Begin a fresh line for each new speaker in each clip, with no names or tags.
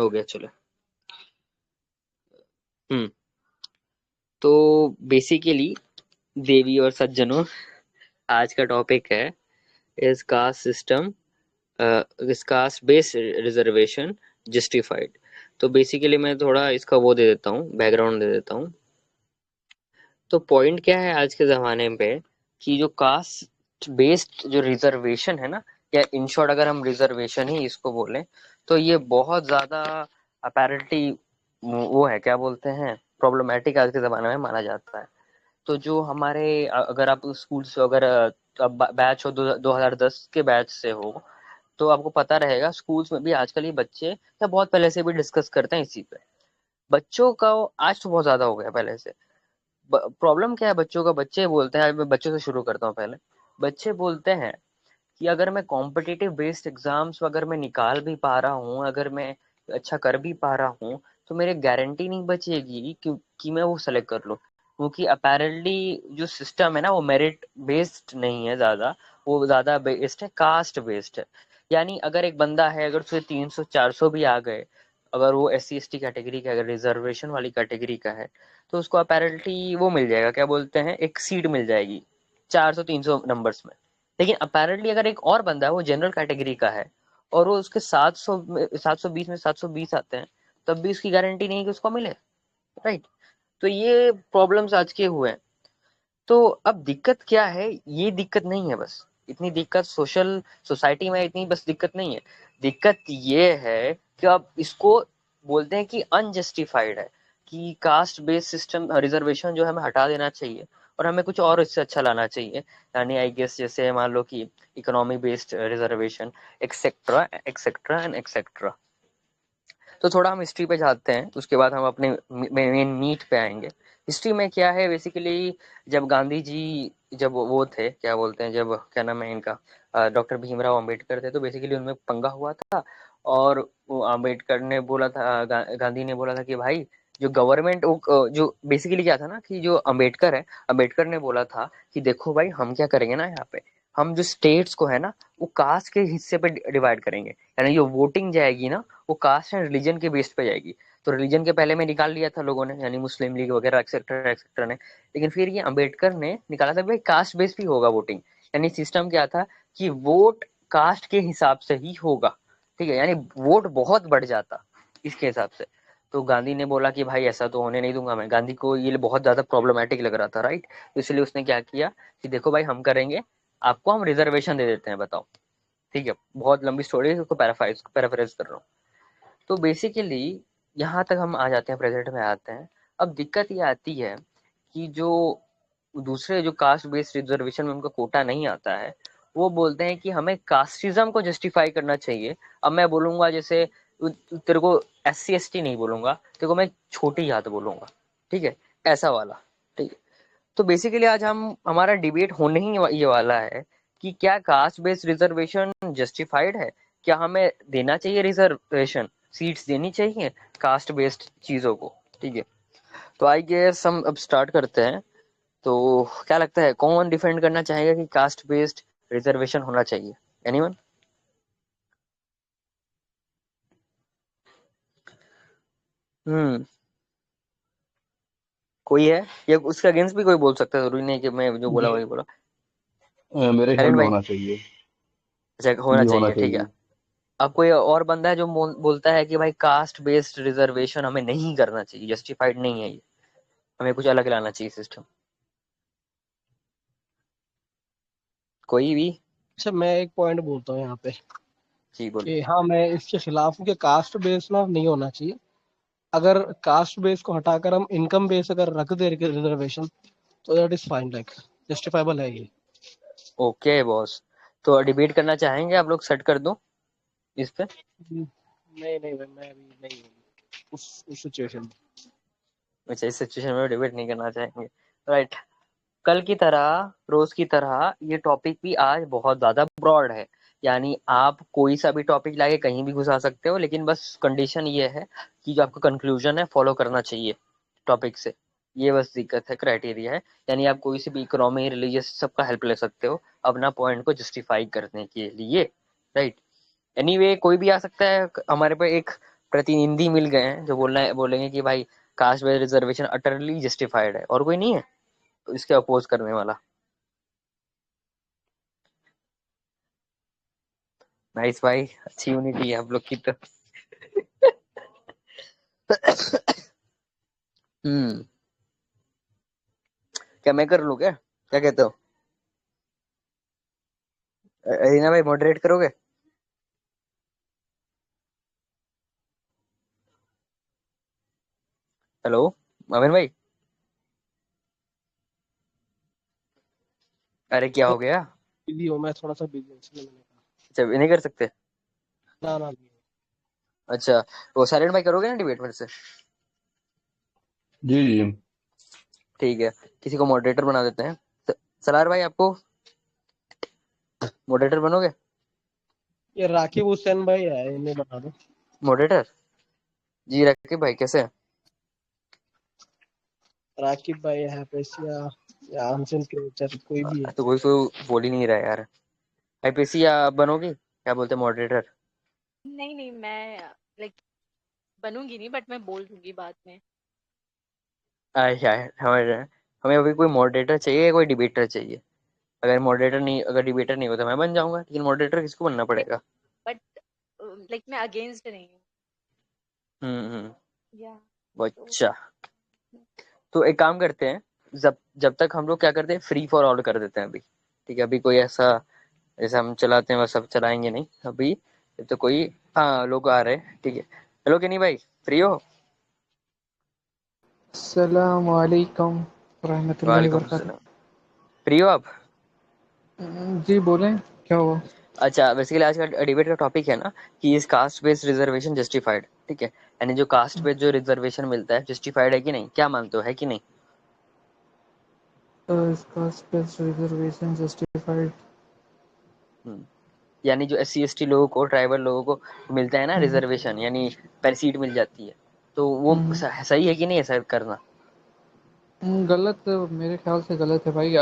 हो गया, चलो। हम्म। तो बेसिकली, देवी और सज्जनों, आज का टॉपिक है इस कास्ट सिस्टम, इस कास्ट बेस्ड रिजर्वेशन जस्टिफाइड। तो बेसिकली मैं थोड़ा इसका वो दे देता हूँ, बैकग्राउंड दे देता हूँ। तो पॉइंट क्या है आज के ज़माने पे, कि जो कास्ट बेस्ड जो रिजर्वेशन है ना, या इन शॉर्ट अगर हम रिजर्वेशन ही इसको बोलें, तो ये बहुत ज़्यादा अपैरेंटली वो है, क्या बोलते हैं, प्रॉब्लमेटिक आज के ज़माने में माना जाता है। तो जो हमारे अगर आप स्कूल से अगर बैच हो 2010 के बैच से हो, तो आपको पता रहेगा स्कूल्स में भी आजकल ये बच्चे या बहुत पहले से भी डिस्कस करते हैं इसी पे। बच्चों का आज तो बहुत ज़्यादा हो गया पहले से। प्रॉब्लम क्या है बच्चों का, बच्चे बोलते हैं, मैं बच्चों से शुरू करता हूँ पहले। बच्चे बोलते हैं कि अगर मैं कॉम्पिटिटिव बेस्ड एग्जाम्स अगर मैं निकाल भी पा रहा हूँ, अगर मैं अच्छा कर भी पा रहा हूँ, तो मेरे गारंटी नहीं बचेगी कि मैं वो सेलेक्ट कर लूँ। क्योंकि अपेरेंटली जो सिस्टम है ना, वो मेरिट बेस्ड नहीं है ज़्यादा, वो ज़्यादा बेस्ड है, कास्ट बेस्ड है। यानी अगर एक बंदा है, अगर उसे 300 400 भी आ गए, अगर वो SC ST कैटेगरी का, अगर रिजर्वेशन वाली कैटेगरी का है, तो उसको अपेरेंटली वो मिल जाएगा, क्या बोलते हैं, एक सीट मिल जाएगी 400 300 नंबर्स में। लेकिन अपेरेंटली अगर एक और बंदा है, वो जनरल कैटेगरी का है, और वो उसके 720 में 720 आते हैं, तब भी उसकी गारंटी नहीं कि उसको मिले। राइट। तो ये प्रॉब्लम्स आज के हुए हैं। तो अब दिक्कत क्या है, ये दिक्कत नहीं है बस, इतनी दिक्कत सोशल सोसाइटी में इतनी बस दिक्कत नहीं है। दिक्कत ये है कि अब इसको बोलते हैं कि अनजस्टिफाइड है, कि कास्ट बेस्ड सिस्टम रिजर्वेशन जो है हमें हटा देना चाहिए, और हमें कुछ और इससे अच्छा लाना चाहिए। यानी आई गेस जैसे मान लो कि economy based reservation, etcetera etcetera and etcetera. तो थोड़ा हम हिस्ट्री पे जाते हैं, उसके बाद हम अपने मेन मीट पे आएंगे। हिस्ट्री में क्या है बेसिकली, जब गांधी जी, जब वो थे, क्या बोलते हैं, जब क्या नाम है इनका, डॉक्टर भीमराव अंबेडकर थे, तो बेसिकली उनमें पंगा हुआ था। और वो अंबेडकर ने बोला था, गांधी ने बोला था कि भाई, जो गवर्नमेंट, जो बेसिकली क्या था ना, कि जो अंबेडकर है, अंबेडकर ने बोला था कि देखो भाई, हम क्या करेंगे ना यहाँ पे, हम जो स्टेट्स को है ना, वो कास्ट के हिस्से पे डिवाइड करेंगे। यानी जो वोटिंग जाएगी ना, वो कास्ट एंड रिलीजन के बेस पे जाएगी। तो रिलीजन के पहले में निकाल लिया था लोगों ने, यानी मुस्लिम लीग वगैरह एक्सेट्रा एक्सेट्रा ने। लेकिन फिर ये अंबेडकर ने निकाला था भाई, कास्ट बेस भी होगा वोटिंग। यानी सिस्टम क्या था, कि वोट कास्ट के हिसाब से ही होगा। ठीक है, यानी वोट बहुत बढ़ जाता इसके हिसाब से। तो गांधी ने बोला कि भाई ऐसा तो होने नहीं दूंगा मैं। गांधी को ये बहुत ज्यादा प्रॉब्लमेटिक लग रहा था, राइट। तो इसलिए उसने क्या किया कि देखो भाई, हम करेंगे, आपको हम रिजर्वेशन दे देते हैं, बताओ। ठीक है, बहुत लंबी स्टोरी है, उसको पैराफ्रेज कर रहा हूँ। तो बेसिकली यहाँ तक हम आ जाते हैं, प्रेजेंट में आते हैं। अब दिक्कत ये आती है कि जो दूसरे जो कास्ट बेस्ड रिजर्वेशन में उनका कोटा नहीं आता है, वो बोलते हैं कि हमें कास्टिज्म को जस्टिफाई करना चाहिए। अब मैं बोलूंगा जैसे, तेरे को SC ST नहीं बोलूंगा, तेरे को मैं छोटी जात बोलूंगा। ठीक है, ऐसा वाला। ठीक है। तो बेसिकली आज हम हमारा डिबेट होने ही ये वाला है कि क्या कास्ट बेस्ड रिजर्वेशन जस्टिफाइड है, क्या हमें देना चाहिए रिजर्वेशन, सीट्स देनी चाहिए कास्ट बेस्ड चीजों को। ठीक है। तो आई गेस हम अब स्टार्ट करते हैं। तो क्या लगता है, कौन डिफेंड करना चाहेगा कि कास्ट बेस्ड रिजर्वेशन होना चाहिए? एनीवन? हम्म। कोई है, या उसके अगेंस्ट भी कोई बोल सकता है, जरूरी नहीं कि मैं जो बोला
जी।
वही बोला।
मेरे ख्याल
नरेंद्र
में
भाई?
होना चाहिए।
अच्छा, होना
जी, होना
चाहिए, ठीक है।
चाहिए।
अब कोई और बंदा है जो बोलता है कि भाई, कास्ट बेस्ड रिजर्वेशन हमें नहीं करना चाहिए, जस्टिफाइड नहीं है ये, हमें कुछ अलग लाना चाहिए सिस्टम? कोई भी?
अच्छा, मैं एक पॉइंट बोलता हूँ यहाँ पे
जी बोलिए।
कि हाँ, मैं इसके खिलाफ हूँ कि कास्ट बेस ना नहीं होना चाहिए। अगर कास्ट बेस को हटाकर हम इनकम बेस अगर रख दे रिजर्वेशन, तो that is fine, like justifiable है ये।
Okay boss. तो डिबेट करना चाहेंगे आप लोग, सेट कर दो इस पे?
नहीं नहीं भाई, मैं अभी नहीं हूँ उस सिचुएशन में।
अच्छा, इस सिचुएशन में डिबेट नहीं करना चाहेंगे, राइट। कल की तरह, रोज की तरह, ये टॉपिक भी आज बहुत ज्यादा ब्रॉड है। यानी आप कोई सा भी टॉपिक लाके कहीं भी घुसा सकते हो, लेकिन बस कंडीशन ये है कि जो आपका कंक्लूजन है, फॉलो करना चाहिए टॉपिक से। ये बस दिक्कत है, क्राइटेरिया है। यानी आप कोई सी भी इकोनॉमी, रिलीजियस, सबका हेल्प ले सकते हो अपना पॉइंट को जस्टिफाई करने के लिए, राइट। एनीवे, कोई भी आ सकता है हमारे पे। एक प्रतिनिधि मिल गए हैं जो बोलेंगे कि भाई caste based reservation utterly justified है, और कोई नहीं है तो इसके अपोज करने वाला। नाइस भाई, अच्छी यूनिटी है आप लोग की तो। हम्म। क्या मैं कर लूं क्या, क्या कहते हो? रीना भाई मॉडरेट करोगे? हेलो अमिन भाई। अरे क्या हो गया?
बिजी हूँ मैं, थोड़ा सा बिजी हूँ इसलिए मैंने कहा।
अच्छा ये नहीं कर सकते?
ना ना।
अच्छा, वो साइलेंट भाई करोगे ना डिबेट मेरे से?
जी जी।
ठीक है, किसी को मॉडरेटर बना देते हैं। सलार भाई आपको मॉडरेटर बनोगे?
ये राकिब हुसैन भाई है, इन्हें बता दो।
मॉडरेटर जी, राकिब भाई कैसे हैं?
राकिब भाई है, पेशिया या अनसन क्रिएचर, कोई भी है।
तो कोई कोई बोल ही नहीं रहा यार। आईपीसी आप बनोगी, क्या बोलते हैं मॉडरेटर?
नहीं नहीं, मैं लाइक बनूंगी नहीं, बट मैं बोल दूंगी बाद में।
अच्छा, हमें हमें अभी कोई मॉडरेटर चाहिए, कोई डिबेटर चाहिए। अगर मॉडरेटर नहीं, अगर डिबेटर नहीं होता मैं बन जाऊंगा, लेकिन मॉडरेटर किसको बनना पड़ेगा?
बट लाइक मैं अगेंस्ट नहीं हूँ।
हम्म।
या तो
अच्छा, तो एक काम करते हैं, जब जब तक हम लोग क्या करते हैं, फ्री फॉर ऑल कर देते हैं अभी। ठीक है, अभी कोई ऐसा जैसे हम चलाते हैं वह सब चलाएंगे नहीं अभी। तो कोई, हाँ लोग आ रहे हैं, ठीक है। हेलो केनी भाई, फ्री हो?
अस्सलामुअलैकुम रहमतुल्लाहि
वालेकुम
वबरकातुहू।
सलाम। फ्री हो आप?
जी बोलें, क्या हुआ?
अच्छा, बेसिकली आज का डिबेट का टॉपिक है ना कि इस कास्ट बेस्ड रिजर्वेशन जस्टिफाइड, ठीक है। यानी जो कास्ट बेस्ड जो रिजर्वेशन मिलता है जस्टिफाइड है कि नहीं, क्या मानते हो, है कि नहीं?
इसका स्पेस रिजर्वेशन जस्टिफाइड।
हम्म। यानी जो SC ST लोगों को, ट्राइबल लोगों को मिलता है ना रिजर्वेशन, यानी पर सीट मिल जाती है, तो वो सही है कि नहीं ऐसा करना?
गलत, मेरे ख्याल से गलत है भाई।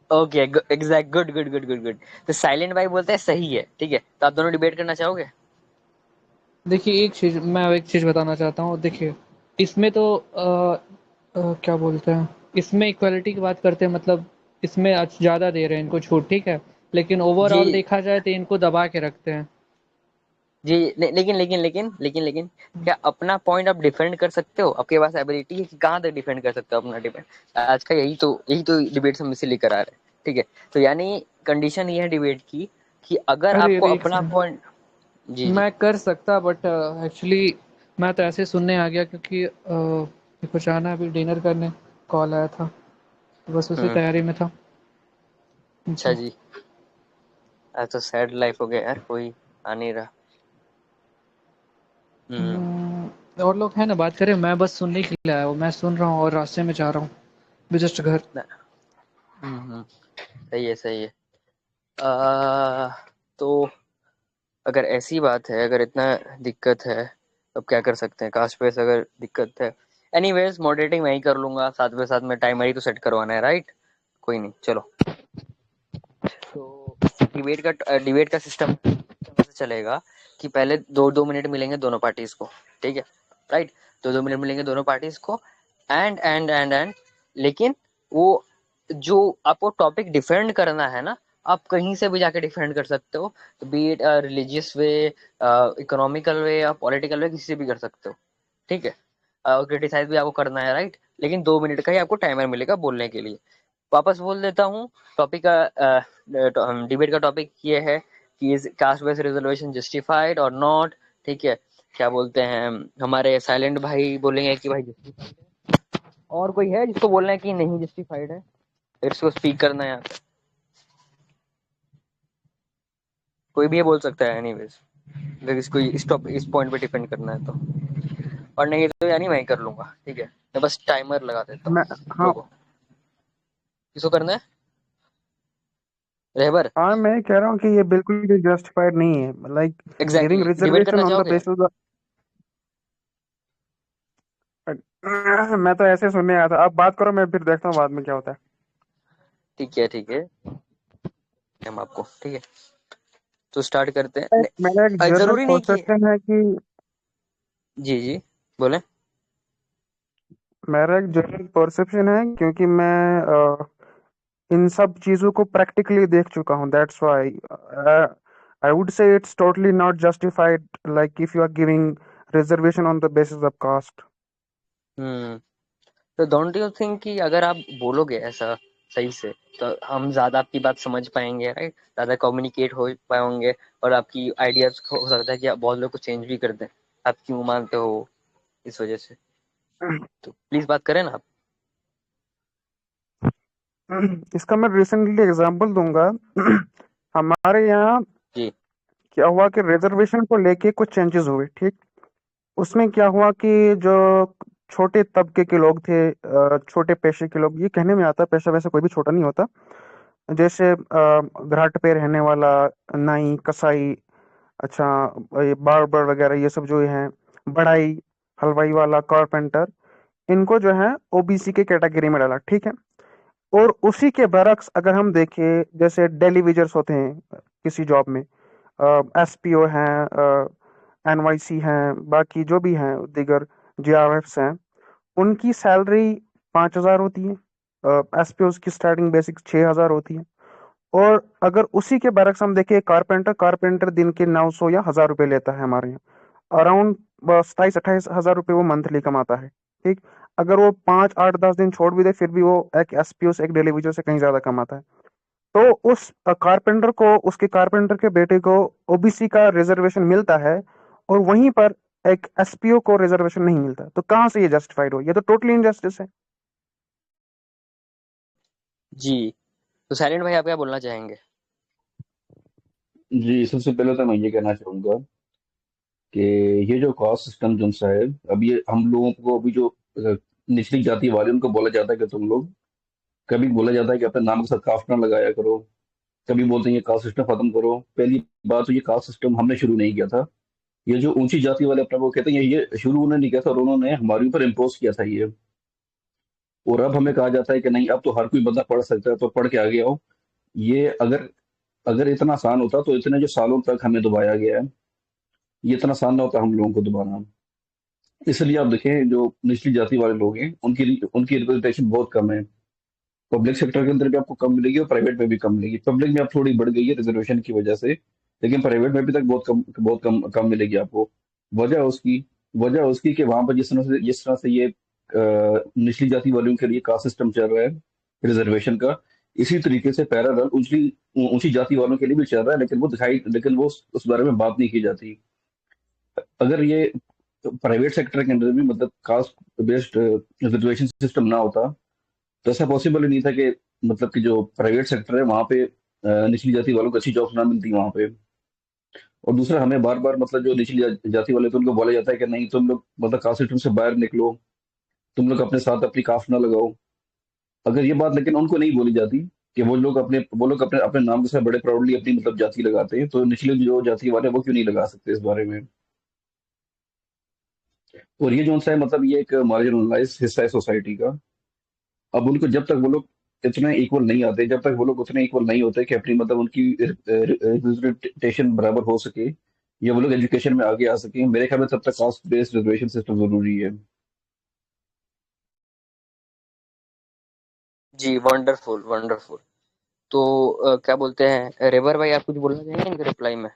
Okay, exact, good good good good good. तो साइलेंट भाई बोलते हैं सही है, ठीक है। तो आप दोनों डिबेट करना चाहोगे?
देखिए, एक चीज़ बताना चाहता हूँ। देखिए, इसमें तो क्या बोलते हैं, इसमें इक्वालिटी की बात करते हैं, मतलब इसमें ज़्यादा दे रहे हैं इनको छूट, ठीक है। लेकिन
जी
ओवरऑल देखा जाए तो इनको दबा के रखते हैं।
जी, लेकिन क्या अपना पॉइंट आप डिफेंड कर सकते हो? आपके पास एबिलिटी है कि कहाँ तक डिफेंड कर सकते हो अपना डिफेंड? आज का यही तो डिबेट हम इसीलिए करा रहे हैं, ठीक है। तो यानी कंडीशन ये है डिबेट की कि अगर
अरे
आपको
अरे, एक
अपना
सेकंड।
पॉइंट। जी जी।
मैं कर सकता, बट एक्चुअली मैं तो ऐसे सुनने आ गया क्योंकि मेरे को जाना है अभी डिनर करने। कॉल आया था, तो बस उसी तैयारी में था।
अच्छा
जी।
जी। आज तो सैड लाइफ हो गया यार, कोई आ नहीं रहा। हम्म।
और लोग हैं ना, बात करें, मैं बस सुनने के लिए आया हूँ। मैं सुन रहा हूँ और रास्ते में जा रहा हूँ जस्ट घर।
सही है सही है। आ, तो अगर ऐसी बात है, अगर इतना दिक्कत है, तब क्या कर सकते हैं? कास्ट पे अगर दिक्कत है, एनीवेज मॉडरेटिंग मैं ही कर लूंगा, साथ में टाइमर ही तो सेट करवाना है, राइट? कोई नहीं, चलो। तो डिबेट का सिस्टम ऐसे चलेगा कि पहले 2-2 मिनट मिलेंगे दोनों पार्टीज को, ठीक है, राइट? 2-2 मिनट मिलेंगे दोनों पार्टीज को, एंड लेकिन वो जो आपको टॉपिक डिफेंड करना है ना, आप कहीं से भी जाके डिफेंड कर सकते हो। Be it religious way, economical way या पॉलिटिकल वे, किसी से भी कर सकते हो, ठीक है। और क्रिटिसाइज भी आपको करना है, राइट? लेकिन 2 मिनट का ही आपको टाइमर मिलेगा बोलने के लिए। वापस बोल देता हूँ, टॉपिक का डिबेट का टॉपिक ये है कि is caste based reservation justified और नॉट, ठीक है। क्या बोलते हैं, हमारे साइलेंट भाई बोलेंगे कि भाई जस्टिफाइड है, और कोई है जिसको बोलना है कि नहीं जस्टिफाइड है, फिर इसको स्पीक करना है यहाँ पे। कोई भी ये बोल सकता है एनीवेज, अगर इसको इस पॉइंट पे डिपेंड करना है तो। और नहीं तो यानी मैं ही कर लूंगा, ठीक है। मैं बस टाइमर लगा देता
मैं
हूँ,
हाँ
रुको। किसको करना है? रहबर?
हाँ, मैं कह रहा हूँ कि ये बिल्कुल भी जस्टिफाइड नहीं है, लाइक गिविंग
एग्जैक्टली, डिबेट करना
रिजर्वेशन ऑन द
चाहोगे?
बेसिस। मैं तो ऐसे सुनने आया था, आप बात करो, मैं फिर देखता हूँ बाद में क्या होता है।
ठीक है ठीक है, हम आपको, ठीक है। तो स्टार्ट करते हैं।
मेरा एक जनरल
जरूरी नहीं कि
क्वेश्चन है कि
जी जी, बोले।
मेरा एक जनरल परसेप्शन है, क्योंकि मैं इन सब चीजों को प्रैक्टिकली देख चुका हूँ, that's why I would say it's totally not justified, like if you are giving reservation on the basis of caste.
Hmm. तो डोंट यू थिंक कि अगर आप बोलोगे ऐसा सही से, तो हम ज्यादा आपकी बात समझ पाएंगे, राइट? ज्यादा कम्युनिकेट हो पाएंगे, और आपकी आइडियाज हो सकता है कि आप बहुत लोग को चेंज भी कर दें। आप क्यों मानते हो इस वजह से? तो प्लीज बात करें ना आप।
इसका मैं रिसेंटली एग्जांपल दूंगा। हमारे यहाँ
जी
क्या हुआ कि रिजर्वेशन को लेके कुछ चेंजेस हुए, ठीक। उसमें क्या हुआ कि जो छोटे तबके के लोग थे, छोटे पेशे के लोग, ये कहने में आता है, पेशा वैसे कोई भी छोटा नहीं होता, जैसे घाट पे रहने वाला, नाई, कसाई, अच्छा, ये बार्बर वगैरह, ये सब जो हैं, बढ़ाई, हलवाई वाला, कारपेंटर, इनको जो है ओबीसी के कैटेगरी में डाला, ठीक है। और उसी के बरक्स अगर हम देखें, जैसे डेलीवेजर्स होते हैं किसी जॉब में, एसपीओ हैं, एनवाईसी हैं, बाकी जो भी हैं दीगर जीआरएफ्स हैं, उनकी सैलरी 5,000 होती है। एसपीओ की स्टार्टिंग बेसिक 6,000 होती है। और अगर उसी के बरक्स हम देखें, कारपेंटर कारपेंटर दिन के 900 या 1,000 रुपए लेता है हमारे यहाँ, अराउंड 27-28 हजार रुपए वो मंथली कमाता है, ठीक। अगर वो 5-8-10 दिन छोड़ भी दे, फिर भी वो एक एसपीओ से, एक डेलीवेजर से कहीं ज्यादा कमाता है। तो उस कारपेंटर को, उसके कारपेंटर के बेटे को ओबीसी का रिजर्वेशन मिलता है, और वहीं पर एक एसपीओ को रिजर्वेशन नहीं मिलता। तो कहाँ से ये जस्टिफाइड हो? ये तो टोटली इनजस्टिस है।
जी। तो साइलेंट भाई, आप क्या बोलना चाहेंगे?
जी, सबसे पहले तो मैं ये कहना चाहूंगा कि ये जो कास्ट सिस्टम जो सा है, अब ये हम लोगों को अभी जो निचली जाति वाले, उनको बोला जाता है कि तुम लोग, कभी बोला जाता है कि अपने नाम के साथ कास्ट ना लगाया करो, कभी बोलते हैं ये कास्ट सिस्टम खत्म करो। पहली बात तो ये कास्ट सिस्टम हमने शुरू नहीं किया था। ये जो ऊंची जाति वाले अपने को कहते हैं, ये शुरू उन्होंने नहीं किया था, और उन्होंने हमारे ऊपर इम्पोज किया था ये। और अब हमें कहा जाता है कि नहीं, अब तो हर कोई बंदा पढ़ सकता है, तो पढ़ के आगे आओ। ये अगर अगर इतना आसान होता तो इतने जो सालों तक हमें दबाया गया है, ये इतना आसान ना होता हम लोगों को दबाना। इसलिए आप देखें, जो निचली जाति वाले लोग हैं, उनकी उनकी रिप्रेजेंटेशन बहुत कम है। पब्लिक सेक्टर के अंदर भी आपको कम मिलेगी और प्राइवेट में भी कम मिलेगी। पब्लिक में अब थोड़ी बढ़ गई है रिजर्वेशन की वजह से, लेकिन प्राइवेट में भी तक बहुत कम कम मिलेगी आपको। वजह उसकी वजह उसकी कि वहां पर जिस तरह से ये निचली जाति वालों के लिए कास्ट सिस्टम चल रहा है रिजर्वेशन का, इसी तरीके से पैरेलल ऊंची ऊंची जाति वालों के लिए भी चल रहा है, लेकिन वो उस बारे में बात नहीं की जाती। अगर ये प्राइवेट सेक्टर के अंदर भी मतलब कास्ट बेस्ड रिजर्वेशन सिस्टम ना होता, तो ऐसा पॉसिबल ही नहीं था कि मतलब कि जो प्राइवेट सेक्टर है वहां पे निचली जाति वालों को अच्छी जॉब ना मिलती वहां पे। और दूसरा, हमें बार बार मतलब जो निचली जाति वाले, तो उनको बोला जाता है कि नहीं, तुम लोग मतलब कास्ट सिस्टम से बाहर निकलो, तुम लोग अपने साथ अपनी कास्ट ना लगाओ। अगर ये बात लेकिन उनको नहीं बोली जाती कि वो लोग अपने अपने नाम के साथ बड़े प्राउडली अपनी मतलब जाति लगाते हैं, तो निचले जो जाति वाले हैं, वो क्यों नहीं लगा सकते इस बारे में? और ये जो सा है, मतलब ये एक मार्जिनलाइज हिस्सा है सोसाइटी का। अब उनको जब तक वो लोग इतने इक्वल नहीं आते, जब तक वो लोग उतने इक्वल नहीं होते कि अपनी मतलब उनकी रिप्रेजेंटेशन बराबर हो सके, या वो लोग एजुकेशन में आगे आ सके, मेरे ख्याल में तब तक कास्ट बेस्ड रिजर्वेशन सिस्टम जरूरी है।
जी, वंडरफुल वंडरफुल। तो क्या बोलते हैं, रेवर भाई, आप कुछ बोलना चाहेंगे इनके रिप्लाई में?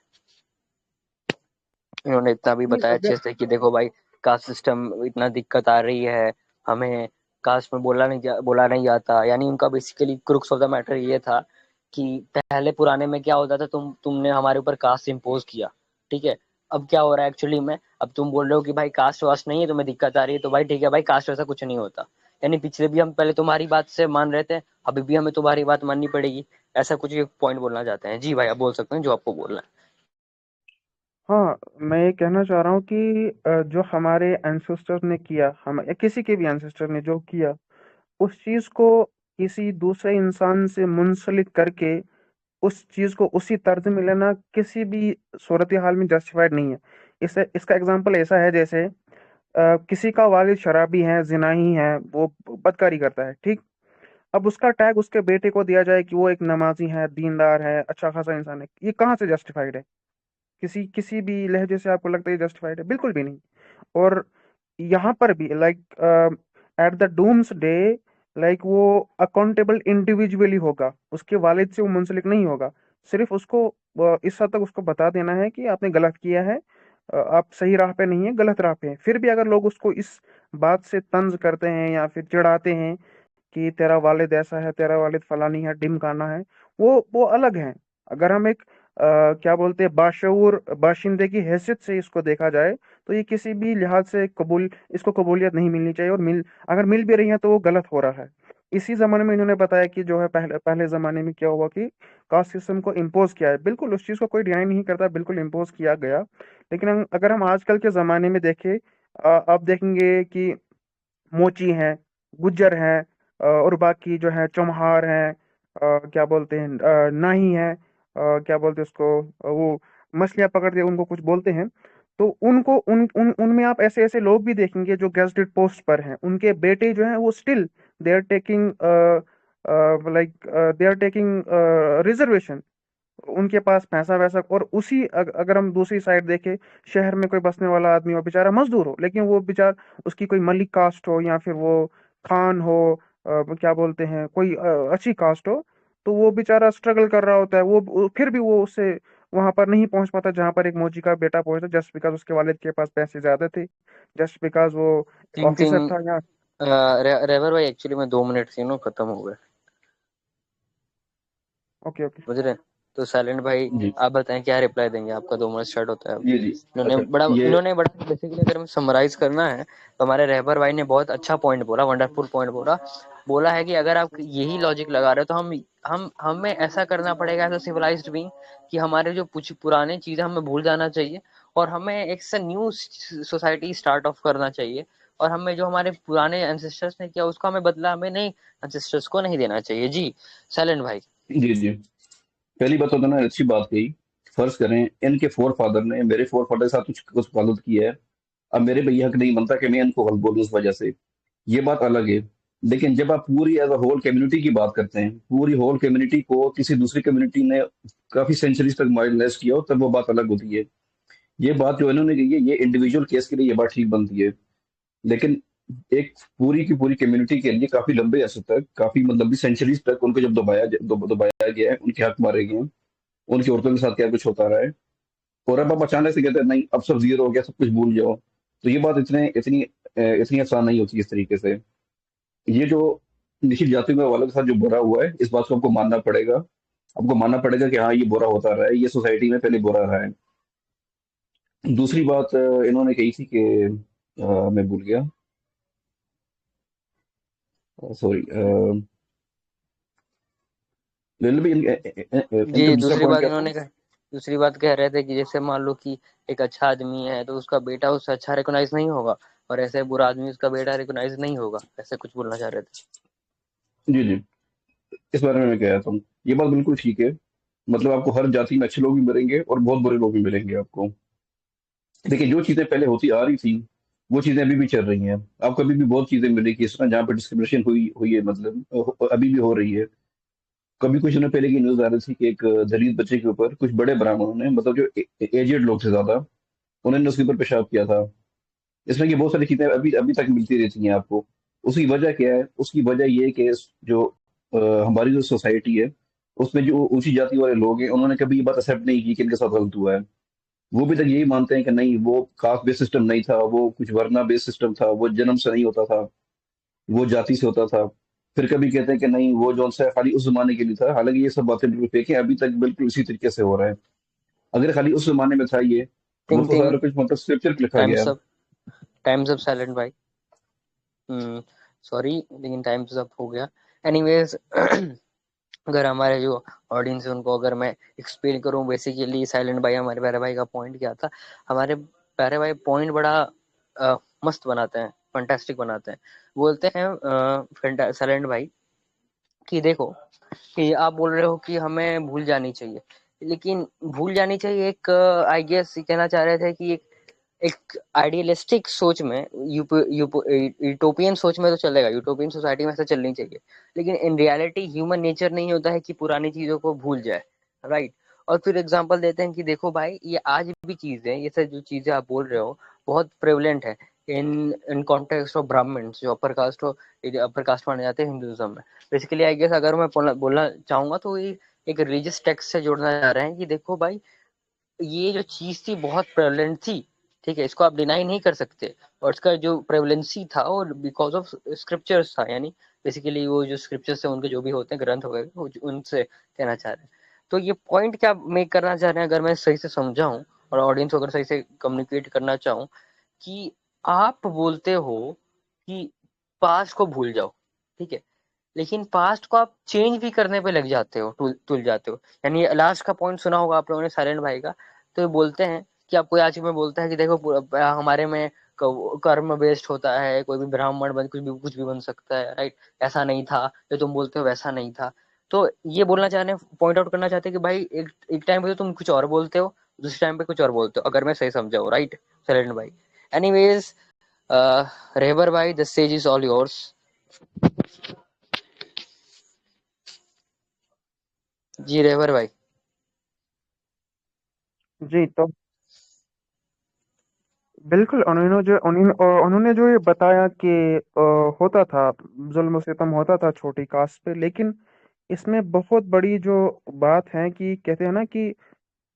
इन्होंने इतना भी
नहीं,
बताया अच्छे
अगर
से कि देखो भाई, कास्ट सिस्टम इतना दिक्कत आ रही है हमें, कास्ट में बोला नहीं जाता। यानी उनका basically crux of the matter ये था कि पहले पुराने में क्या होता था, तुमने हमारे ऊपर कास्ट इम्पोज किया, ठीक है। अब क्या हो रहा है एक्चुअली में, अब तुम बोल रहे हो कि भाई कास्ट वास्ट नहीं है, तुम्हें दिक्कत आ रही है, तो भाई ठीक है भाई, कास्ट वैसा कुछ नहीं होता। यानी पिछले भी हम पहले तुम्हारी बात से मान रहे थे, अभी भी हमें तुम्हारी बात माननी पड़ेगी, ऐसा कुछ एक पॉइंट बोलना चाहते हैं। जी भाई, आप बोल सकते हैं जो आपको बोलना है।
हाँ, मैं ये कहना चाह रहा हूँ कि जो हमारे एंसेस्टर ने किया, हम या किसी के भी एंसेस्टर ने जो किया, उस चीज को किसी दूसरे इंसान से मुंसलिक करके उस चीज को उसी तर्ज में लेना किसी भी सूरत हाल में जस्टिफाइड नहीं है। इससे इसका एग्जांपल ऐसा है, जैसे किसी का वालिद शराबी है, जिनाही है, वो बदकारी करता है, ठीक। अब उसका टैग उसके बेटे को दिया जाए कि वो एक नमाजी है, दीनदार है, अच्छा खासा इंसान है। ये कहाँ से जस्टिफाइड है? किसी किसी भी लहजे से आपको लगता है जस्टिफाइड है? बिल्कुल भी नहीं। और यहाँ पर भी like at the doomsday like वो अकाउंटेबल इंडिविजुअली होगा, उसके वालिद से वो मुंसलिक नहीं होगा। सिर्फ उसको इस हद तक उसको बता देना है कि आपने गलत किया है, आप सही राह पे नहीं है, गलत राह पे हैं। फिर भी अगर लोग उसको इस बात से तंज करते हैं या फिर चिढ़ाते हैं कि तेरा वालिद ऐसा है, तेरा वालिद फलानी है, ढिमकाना है, वो अलग है। अगर हम एक क्या बोलते हैं बाशऊर बाशिंदे की हैसियत से इसको देखा जाए तो ये किसी भी लिहाज से इसको कबूलियत नहीं मिलनी चाहिए, और अगर मिल भी रही है तो वो गलत हो रहा है। इसी जमाने में इन्होंने बताया कि जो है पहले पहले जमाने में क्या हुआ कि कास्ट सिस्टम को इम्पोज किया है। बिल्कुल उस चीज को कोई डिनाई नहीं करता, बिल्कुल इम्पोज किया गया। लेकिन अगर हम आजकल के जमाने में देखें, आप देखेंगे कि मोची हैं, गुज्जर हैं, और बाकी जो है चौम्हार हैं, क्या बोलते हैं नाही हैं, क्या बोलते हैं उसको, वो मछलियां पकड़ के उनको कुछ बोलते हैं। तो उनको उनमें आप ऐसे ऐसे लोग भी देखेंगे जो गेस्टेड पोस्ट पर हैं, उनके बेटे जो हैं वो still they are taking like they are taking reservation. उनके पास पैसा वैसा, और अगर हम दूसरी साइड देखें, शहर में कोई बसने वाला आदमी हो, बेचारा मजदूर हो, लेकिन वो बेचार उसकी कोई मलिक कास्ट हो या फिर वो खान हो, क्या बोलते हैं कोई अच्छी कास्ट हो, तो वो बेचारा स्ट्रगल कर रहा होता है। फिर भी वो उससे वहां पर नहीं पहुंच पाता जहां पर एक मौजी का बेटा पहुंचता, जस्ट बिकॉज उसके वालिद के पास पैसे ज्यादा थे, जस्ट बिकॉज वो
थिंग
ऑफिसर
थिंग
था या
रेवर भाई, एक्चुअली में 2 मिनट से खत्म हो गए,
ओके ओके।
समझ रहे हैं? तो साइलेंट भाई,
जी
आप बताएं क्या रिप्लाई देंगे, आपका 2 मिनट स्टार्ट होता है अब।
जी जी। अच्छा ये
इन्होंने बड़ा बेसिकली अगर हम समराइज करना है तो हमारे रहबर भाई ने बहुत अच्छा पॉइंट बोला, वंडरफुल पॉइंट बोला है कि अगर आप यही लॉजिक लगा रहे हो तो हमें ऐसा करना पड़ेगा एज अ सिविलाइज्ड बीइंग कि हमारे जो पुराने चीजें हमें भूल जाना चाहिए, और हमें एक न्यू सोसाइटी स्टार्ट ऑफ करना चाहिए, और हमें जो हमारे पुराने एंसेस्टर्स ने किया उसका हमें बदला हमें नहीं एंसेस्टर्स को नहीं देना चाहिए। जी साइलेंट भाई।
जी जी। पहली बात तो ना अच्छी बात कही। फर्ज करें इनके फोर फादर ने मेरे फोर फादर के साथ कुछ कुछ गलत किया है, अब मेरे पे ये हक नहीं बनता कि मैं इनको गलत बोलूं इस वजह से। ये बात अलग है। लेकिन जब आप पूरी एज अ होल कम्युनिटी की बात करते हैं, पूरी होल कम्युनिटी को किसी दूसरी कम्युनिटी ने काफी सेंचुरीज तक माइंडलेस किया हो, तब वो बात अलग होती है। ये बात जो इन्होंने कही है ये इंडिविजुअल केस के लिए ये बात ठीक बनती है। लेकिन एक पूरी की पूरी कम्युनिटी के लिए काफी लंबे अरसे तक, काफी लंबी सेंचुरीज तक उनको जब दबाया गया है, उनके हक मारे गए हैं, उनकी औरतों के साथ क्या कुछ होता रहा है, और अब आप अचानक से कहते हैं नहीं अब सब जीरो हो गया, सब कुछ भूल जाओ, तो ये बात इतनी आसान नहीं होती इस तरीके से। ये जो निश्चित जातियों वालों के साथ जो बुरा हुआ है, इस बात को आपको मानना पड़ेगा। आपको मानना पड़ेगा कि हाँ ये बुरा होता रहा है, ये सोसाइटी में पहले बुरा रहा है। दूसरी बात इन्होंने कही थी कि मैं भूल गया, सॉरी। इनका
जी
दूसरा पॉइंट क्या था?
दूसरी बात कह रहे थे कि जैसे मान लो कि एक अच्छा आदमी है तो उसका बेटा उससे अच्छा रिकॉग्नाइज नहीं होगा, और ऐसे बुरा आदमी उसका बेटा रिकॉग्नाइज नहीं होगा, ऐसे कुछ बोलना चाह रहे थे।
जी जी। इस बारे में मैं कह रहा था, ये बात बिल्कुल ठीक है। मतलब आपको हर जाति में अच्छे लोग भी मिलेंगे और बहुत बुरे लोग भी मिलेंगे आपको। देखिए जो चीजें पहले होती आ रही थी वो चीजें अभी भी चल रही हैं। आपको अभी भी बहुत चीजें मिलेगी इस तरह जहाँ पर डिस्क्रिमिनेशन हुई हुई है, मतलब अभी भी हो रही है। कभी कुछ दिनों पहले की न्यूज आ रही थी कि एक दलित बच्चे के ऊपर कुछ बड़े ब्राह्मणों ने, मतलब जो एजेड लोग थे ज्यादा, उन्होंने उसके ऊपर पेशाब किया था। इसमें की बहुत सारी चीजें अभी अभी तक मिलती रहती हैं आपको। उसकी वजह क्या है? उसकी वजह ये है कि जो हमारी जो सोसाइटी है उसमें जो ऊंची जाति वाले लोग हैं उन्होंने कभी ये बात एक्सेप्ट नहीं की कि इनके साथ गलत हुआ है। वो भी तक यही मानते हैं कि नहीं वो कास्ट बेस्ड सिस्टम नहीं था, वो कुछ वर्ना बेस्ड सिस्टम था, वो जन्म से नहीं होता था, वो जाति से होता था। फिर कभी कहते हैं कि नहीं वो जो सा खाली उस जमाने के लिए था, हालांकि ये सब बातें बिल्कुल फेक है, अभी तक बिल्कुल इसी तरीके से हो रहा है। अगर खाली उस जमाने में था ये, वो
थिंक
तो
थिंक
सारा कुछ मतलब स्क्रिप्चर लिखा गया
टाइम्स
है।
अप, टाइम्स अप साइलेंट भाई। सॉरी लेकिन टाइम्स अप हो गया। एनीवेज अगर हमारे जो ऑडियंस है उनको अगर मैं एक्सप्लेन करूं, बेसिकली साइलेंट भाई, हमारे प्यारे भाई का पॉइंट क्या था। हमारे प्यारे भाई पॉइंट बड़ा मस्त बनाते हैं, फंटास्टिक बनाते हैं। बोलते हैं साइलेंट भाई कि देखो कि आप बोल रहे हो कि हमें भूल जानी चाहिए, लेकिन भूल जानी चाहिए एक, आई गेस कहना चाह रहे थे कि एक आइडियलिस्टिक सोच में, यूटोपियन सोच में तो चलेगा, यूटोपियन सोसाइटी में ऐसा चलनी चाहिए, लेकिन इन रियलिटी ह्यूमन नेचर नहीं होता है कि पुरानी चीजों को भूल जाए, राइट। और फिर एग्जांपल देते हैं कि देखो भाई ये आज भी चीज है, ये सब जो चीजें आप बोल रहे हो बहुत प्रेवलेंट है इन इन कॉन्टेक्स्ट ऑफ ब्राह्मण्स, जो अपर कास्ट माने जाते हैं हिंदुइज्म में। बेसिकली आई गेस अगर मैं बोलना चाहूंगा तो ये एक रिलीजियस टेक्स्ट से जोड़ना चाह रहे हैं कि देखो भाई, ये जो चीज थी बहुत प्रेवलेंट थी, ठीक है, इसको आप डिनाई नहीं कर सकते। और इसका जो प्रेवलेंसी था वो बिकॉज ऑफ स्क्रिप्चर्स था, यानी बेसिकली वो जो स्क्रिप्चर्स है उनके जो भी होते हैं ग्रंथ वगैरह, उनसे कहना चाह रहे हैं। तो ये पॉइंट क्या मेक करना चाह रहे हैं, अगर मैं सही से समझा हूँ और ऑडियंस को अगर सही से कम्युनिकेट करना चाहूँ, कि आप बोलते हो कि पास्ट को भूल जाओ, ठीक है, लेकिन पास्ट को आप चेंज भी करने पे लग जाते हो, तुल जाते हो। यानी लास्ट का पॉइंट सुना होगा आप लोगों ने साइलेंट भाई का। तो ये बोलते हैं कि आपको आज में बोलता है कि देखो हमारे में कर्म बेस्ड होता है, कोई भी ब्राह्मण बन कुछ भी बन सकता है, राइट, ऐसा नहीं था जो तुम बोलते हो, वैसा नहीं था। तो ये बोलना चाह रहे हैं, पॉइंट आउट करना चाहते हैं कि भाई एक टाइम पे तो तुम कुछ और बोलते हो, दूसरे टाइम पे कुछ और बोलते हो, अगर मैं सही समझा हूँ, राइट साइलेंट भाई। एनीवेज, रेबर भाई, the stage is all yours. जी रेवर भाई।
जी, तो बिल्कुल उन्होंने जो ये बताया कि होता था, जुल्म सितम होता था छोटी कास्ट पे, लेकिन इसमें बहुत बड़ी जो बात है कि कहते हैं ना कि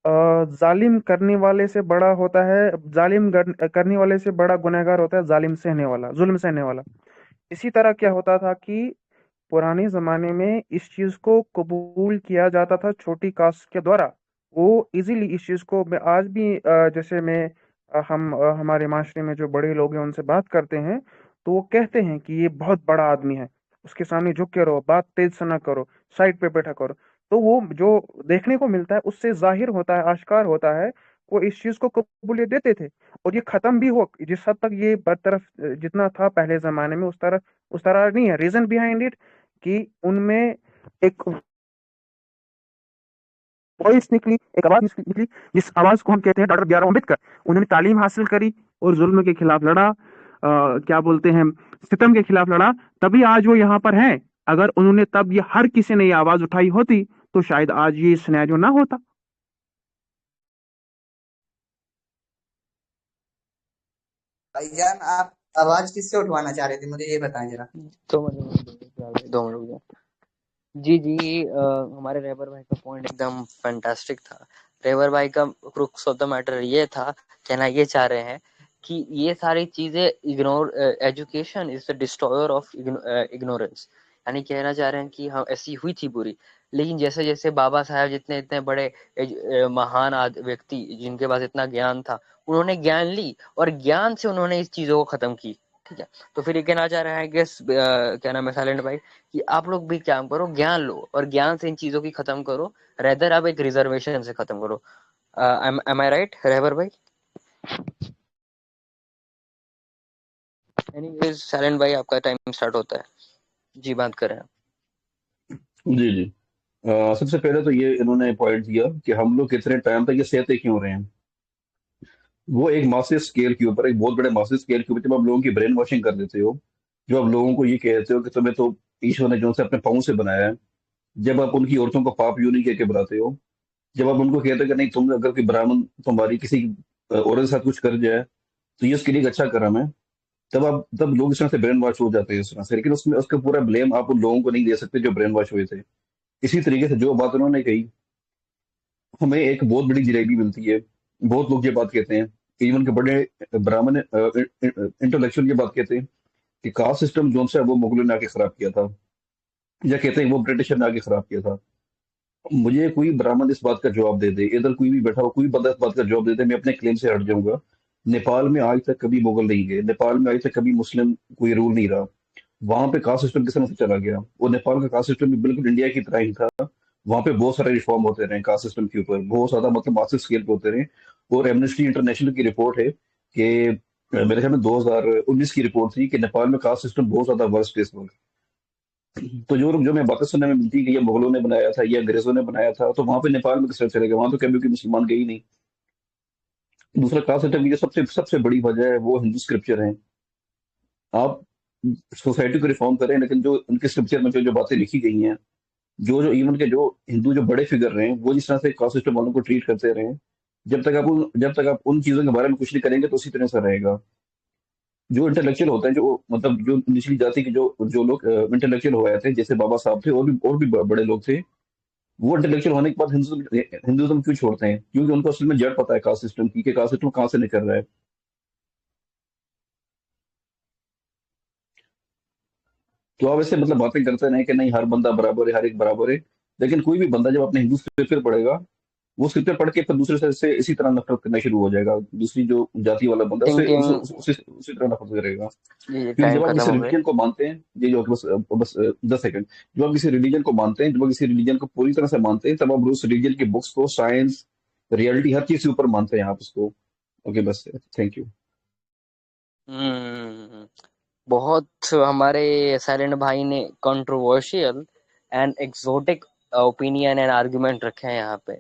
जालिम करने वाले से बड़ा होता है, करने वाले से बड़ा गुनहगार होता है जालिम सहने वाला, जुल्म सहने वाला। इसी तरह क्या होता था कि पुराने जमाने में इस चीज को कबूल किया जाता था छोटी कास्ट के द्वारा। वो इजीली इस चीज को, मैं आज भी जैसे मैं हमारे माशरे में जो बड़े लोग हैं उनसे बात करते हैं, तो वो कहते हैं कि ये बहुत बड़ा आदमी है, उसके सामने झुक के रहो, बात तेज से ना करो, साइड पे बैठा करो। तो वो जो देखने को मिलता है उससे जाहिर होता है, आश्कार होता है, वो इस चीज को कबूलियत देते थे। और ये खत्म भी हो, जिस हद तक ये बरतरफ जितना था पहले जमाने में, उस तरह नहीं है। रीजन बिहाइंड इट कि उनमें एक वॉइस निकली, एक आवाज निकली, जिस आवाज को हम कहते हैं डॉक्टर बी आर अम्बेडकर। उन्होंने तालीम हासिल करी और जुल्म के खिलाफ लड़ा, क्या बोलते हैं, सितम के खिलाफ लड़ा, तभी आज वो यहाँ पर हैं। अगर उन्होंने तब ये हर किसी ने ये आवाज उठाई होती तो शायद आज ये सिनेरियो ना होता।
भाईजान, आप आवाज किससे उठवाना चाह रहे थे, मुझे ये बताएं जरा।
2 मिनट 2 मिनट। जी जी, हमारे रेबर भाई का पॉइंट एकदम फैंटास्टिक था। रेबर भाई का क्रुक्स ऑफ द मैटर ये था, कहना ये चाह रहे हैं कि ये सारी चीजें ignore, education is the destroyer of ignorance. यानी कहना चाह रहे हैं कि हाँ ऐसी हुई थी बुरी, लेकिन जैसे जैसे बाबा साहब जितने इतने बड़े महान व्यक्ति जिनके पास इतना ज्ञान था, उन्होंने ज्ञान ली और ज्ञान से उन्होंने इस चीजों को खत्म की, ठीक है। तो फिर ये कहना चाह रहा है गेस, क्या नाम है साइलेंट भाई, कि आप लोग भी क्या करो, ज्ञान लो और ज्ञान से इन चीजों की खत्म करो, रेदर आप एक रिजर्वेशन से खत्म करो। एम आई राइट रेवर भाई? एनीवेज साइलेंट भाई, आपका टाइम स्टार्ट होता है, जी बात करें आप।
जी जी। सबसे पहले तो ये इन्होंने पॉइंट दिया कि हम लोग कितने टाइम तक ये सहते क्यों रहे हैं। वो एक मासिव स्केल के ऊपर, एक बहुत बड़े मासिव स्केल के ऊपर जब आप लोगों की ब्रेन वॉशिंग कर देते हो, जो आप लोगों को ये कहते हो कि तुम्हें तो ईश्वर ने जो से अपने पाँव से बनाया है, जब आप उनकी औरतों को पाप यूं नहीं कह के बुलाते हो, जब आप उनको कहते हो कि नहीं, तुम अगर कोई ब्राह्मण तुम्हारी किसी औरत के साथ कुछ कर जाए तो ये उसके लिए एक अच्छा कर्म है, तब लोग इस तरह से ब्रेन वॉश हो जाते हैं इस तरह से। लेकिन उसमें उसका पूरा ब्लेम आप उन लोगों को नहीं दे सकते जो ब्रेन वॉश हुए थे। इसी तरीके से जो बात उन्होंने कही, हमें एक बहुत बड़ी जलेबी मिलती है। बहुत लोग ये बात कहते हैं, इवन के बड़े ब्राह्मण इंटेलेक्चुअल ये बात कहते हैं कि कास्ट सिस्टम जो है वो मुगलों ने आके खराब किया था, या कहते हैं वो ब्रिटिशर ने आके खराब किया था। मुझे कोई ब्राह्मण इस बात का जवाब दे दे, इधर कोई भी बैठा हो, कोई बंदा इस बात का जवाब दे दे, मैं अपने क्लेम से हट जाऊंगा। नेपाल में आज तक कभी मुगल नहीं गए, नेपाल में आज तक कभी मुस्लिम कोई रूल नहीं रहा। वहां पे कास्ट सिस्टम किस तरह से चला गया, और नेपाल का कास्ट सिस्टम भी बिल्कुल इंडिया की तरह ही था। वहां पे बहुत सारे रिफॉर्म होते रहे कास्ट सिस्टम के ऊपर, बहुत ज्यादा मतलब मासिव स्केल पे होते रहे। और एमनेस्टी इंटरनेशनल की रिपोर्ट है कि मेरे ख्याल में 2019 की रिपोर्ट थी कि नेपाल में कास्ट सिस्टम बहुत ज्यादा वर्स्ट है इस वक्त। तो जो मैं बातें सुनने में मिलती है कि ये मुगलों ने बनाया था, ये अंग्रेजों ने बनाया था, तो वहां पे नेपाल में किस तरह चलेगा, वहां तो कभी कोई मुसलमान गए ही नहीं। दूसरा कास्ट सिस्टम की जो सबसे सबसे बड़ी वजह है वो हिंदू स्क्रिप्चर है। आप सोसाइटी को रिफॉर्म करें, लेकिन जो उनके स्क्रिप्चर में जो बातें लिखी गई हैं, जो जो इवन के जो हिंदू जो बड़े फिगर रहे हैं, वो जिस तरह से कास्ट सिस्टम वालों को ट्रीट करते रहे हैं, जब तक आप उन चीजों के बारे में कुछ नहीं करेंगे तो उसी तरह से रहेगा। जो इंटेलेक्चुअल होते हैं, जो मतलब जो निचली जाति के जो जो लोग इंटेलेक्चुअल हो गए थे, जैसे बाबा साहब थे, और भी बड़े लोग थे, वो इंटेलेक्चुअल होने के बाद हिंदुज्म क्यों छोड़ते हैं? क्योंकि उनको असल में जड़ पता है कास्ट सिस्टम की, कि कास्ट सिस्टम कहाँ से निकल रहा है। तो आप ऐसे मतलब बातें करते रहे कि नहीं हर बंदा बराबर है, हर एक बराबर है, लेकिन कोई भी बंदा जब अपने हिंदू स्क्रिप्चर पढ़ेगा, वो स्क्रिप्चर पढ़ के फिर दूसरे से इसी तरह नफरत करना शुरू हो जाएगा। दूसरी जो जाति वाला बंदा उससे उसे,
थिंकिंग।
उसे, उसे, उसी तरह नफरत करेगा।
जी
क्योंकि
टाइम
जब आप
खत्म
किसी
हो गए।
रिलीजन को मानते हैं, ये जो बस बस 10 सेकंड, जब आप किसी रिलीजन को मानते हैं, जब आप किसी रिलीजन को पूरी तरह से मानते हैं, तब आप उस रिलीजन की बुक्स को, साइंस, रियलिटी, हर चीज के ऊपर मानते हैं आप उसको। ओके, बस। Thank you.
हम्म। बहुत हमारे साइलेंट भाई ने controversial and exotic opinion and argument रखे हैं यहाँ पे।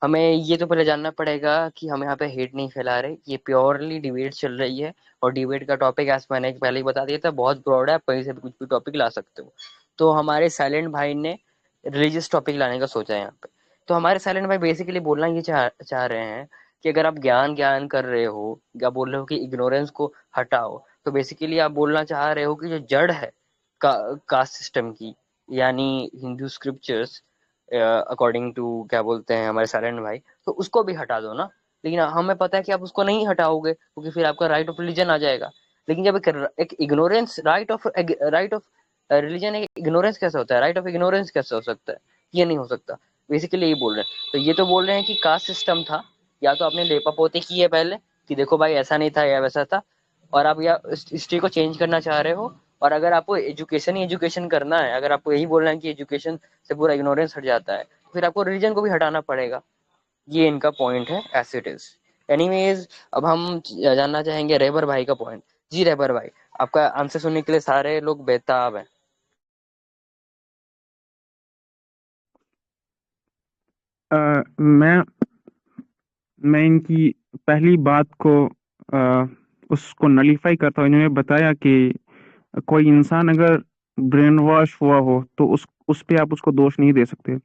हमें ये तो पहले जानना पड़ेगा कि हम यहाँ पे हेट नहीं फैला रहे, ये प्योरली डिबेट चल रही है। और डिबेट का टॉपिक, एज मैंने पहले ही बता दिया था, बहुत ब्रॉड है, आप कहीं से भी कुछ भी टॉपिक ला सकते हो। तो हमारे साइलेंट भाई ने रिलीजियस टॉपिक लाने का सोचा है यहाँ पे। तो हमारे साइलेंट भाई बेसिकली बोलना ये चाह रहे हैं कि अगर आप ज्ञान ज्ञान कर रहे हो, या बोल रहे हो कि इग्नोरेंस को हटाओ, तो बेसिकली आप बोलना चाह रहे हो कि जो जड़ है कास्ट सिस्टम की, यानी हिंदू स्क्रिप्चर्स, अकॉर्डिंग टू क्या बोलते हैं हमारे साइलेंट भाई, तो उसको भी हटा दो ना। लेकिन हमें पता है कि आप उसको नहीं हटाओगे, क्योंकि फिर आपका राइट ऑफ रिलीजन आ जाएगा। लेकिन जब एक इग्नोरेंस, राइट ऑफ रिलीजन, एक इग्नोरेंस कैसे होता है, राइट ऑफ इग्नोरेंस कैसे हो सकता है? ये नहीं हो सकता। बेसिकली यही बोल रहे हैं। तो ये तो बोल रहे हैं कि कास्ट सिस्टम था, या तो आपने लेपापोती की है पहले कि देखो भाई ऐसा नहीं था या वैसा था, और आप या हिस्ट्री को चेंज करना चाह रहे हो। और अगर आपको एजुकेशन ही एजुकेशन करना है, अगर आपको यही बोलना है कि एजुकेशन से पूरा इग्नोरेंस हट जाता है, तो फिर आपको रिलीजन को भी हटाना पड़ेगा। ये इनका पॉइंट है, एज इट इज। एनीवेज, अब हम जानना चाहेंगे रहबर भाई का पॉइंट। जी रहबर भाई, आपका आंसर सुनने के लिए सारे लोग बेताब हैं।
मैं इनकी पहली बात को उसको नलीफाई करता हूँ। इन्होंने बताया कि कोई इंसान अगर ब्रेन वॉश हुआ हो तो उस पे आप उसको दोष नहीं दे सकते।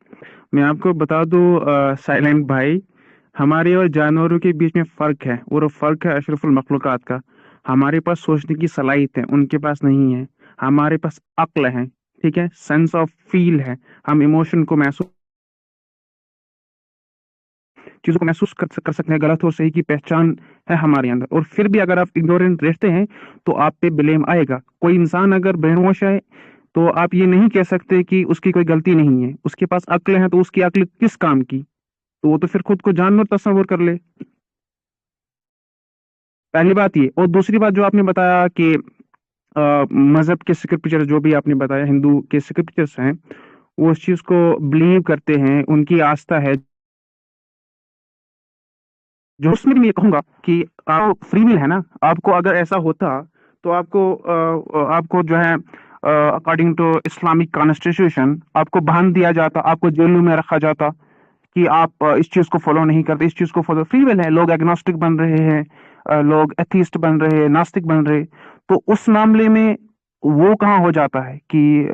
मैं आपको बता दूं साइलेंट भाई, हमारे और जानवरों के बीच में फ़र्क है, और वो फ़र्क है अशरफुल मखलूक़ात का। हमारे पास सोचने की सलाहियत है, उनके पास नहीं है। हमारे पास अक्ल है, ठीक है, सेंस ऑफ फील है, हम इमोशन को महसूस, चीज़ों को महसूस कर सकते हैं, गलत और सही की पहचान है हमारे अंदर। और फिर भी अगर आप इग्नोरेंट रहते हैं तो आप पे ब्लेम आएगा। कोई इंसान अगर ब्रेन वॉश है तो आप ये नहीं कह सकते कि उसकी कोई गलती नहीं है। उसके पास अक्ल है तो उसकी अक्ल किस काम की? तो वो तो फिर खुद को जानवर तस्वर कर ले। पहली बात ये। और दूसरी बात जो आपने बताया कि मजहब के स्क्रिप्चर, जो भी आपने बताया हिंदू के स्क्रिप्चर्स हैं, वो उस चीज को बिलीव करते हैं, उनकी आस्था है। जो उसमें भी मैं ये कहूंगा कि आपको फ्री विल है ना, आपको अगर ऐसा होता तो आपको जो है अकॉर्डिंग टू इस्लामिक कॉन्स्टिट्यूशन आपको बांध दिया जाता, आपको जेलों में रखा जाता कि आप इस चीज को फॉलो नहीं करते, इस चीज को फॉलो। फ्री विल है, लोग एग्नोस्टिक बन रहे हैं, लोग एथीस्ट बन रहे हैं, नास्तिक बन रहे। तो उस मामले में वो कहाँ हो जाता है कि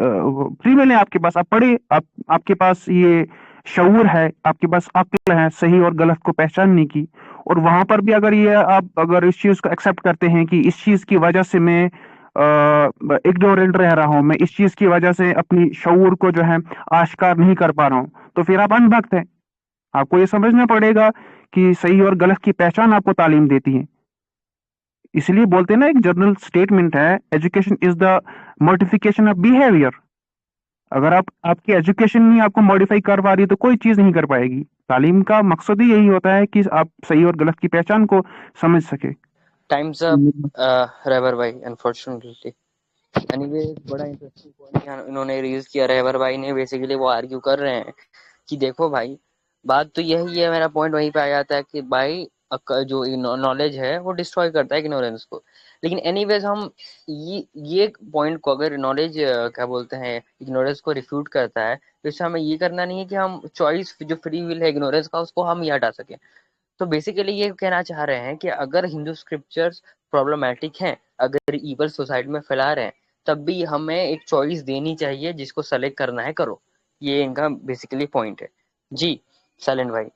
फ्री विल है आपके पास, आप पढ़े, आपके पास ये शऊर है, आपके पास अक्ल है सही और गलत को पहचानने की। और वहां पर भी अगर ये आप अगर इस चीज को एक्सेप्ट करते हैं कि इस चीज की वजह से मैं इग्नोरेंट रह रहा हूं, मैं इस चीज की वजह से अपनी शऊर को जो है आश्कार नहीं कर पा रहा हूं, तो फिर आप अनभक्त हैं। आपको ये समझना पड़ेगा कि सही और गलत की पहचान आपको तालीम देती है। इसलिए बोलते हैं ना, एक जनरल स्टेटमेंट है, education is the modification of behaviour. अगर आपकी एजुकेशन नहीं आपको मॉडिफाई कर पा रही तो कोई चीज नहीं कर पाएगी। तालीम का मकसद ही यही होता है कि आप सही और गलत की पहचान को समझ सके।
टाइम्स अप रहबर भाई, अनफॉर्चुनेटली। एनीवे, बड़ा इंटरेस्टिंग पॉइंट इन्होंने रेज किया रहबर भाई ने। बेसिकली वो आर्ग्यू कर रहे हैं कि देखो भाई, बात तो यही है, मेरा पॉइंट वहीं पे आ जाता है कि भाई जो नॉलेज है वो डिस्ट्रॉय करता है इग्नोरेंस को। लेकिन एनीवेज, हम ये पॉइंट को, अगर नॉलेज क्या बोलते हैं इग्नोरेंस को रिफ्यूट करता है, तो इससे हमें ये करना नहीं है कि हम चॉइस, जो फ्री विल है इग्नोरेंस का, उसको हम ही हटा सकें। तो बेसिकली ये कहना चाह रहे हैं कि अगर हिंदू स्क्रिप्चर्स प्रॉब्लमेटिक हैं, अगर इवल सोसाइटी में फैला रहे हैं, तब भी हमें एक चॉइस देनी चाहिए, जिसको सेलेक्ट करना है करो। ये इनका बेसिकली पॉइंट है। जी साइलेंट भाई।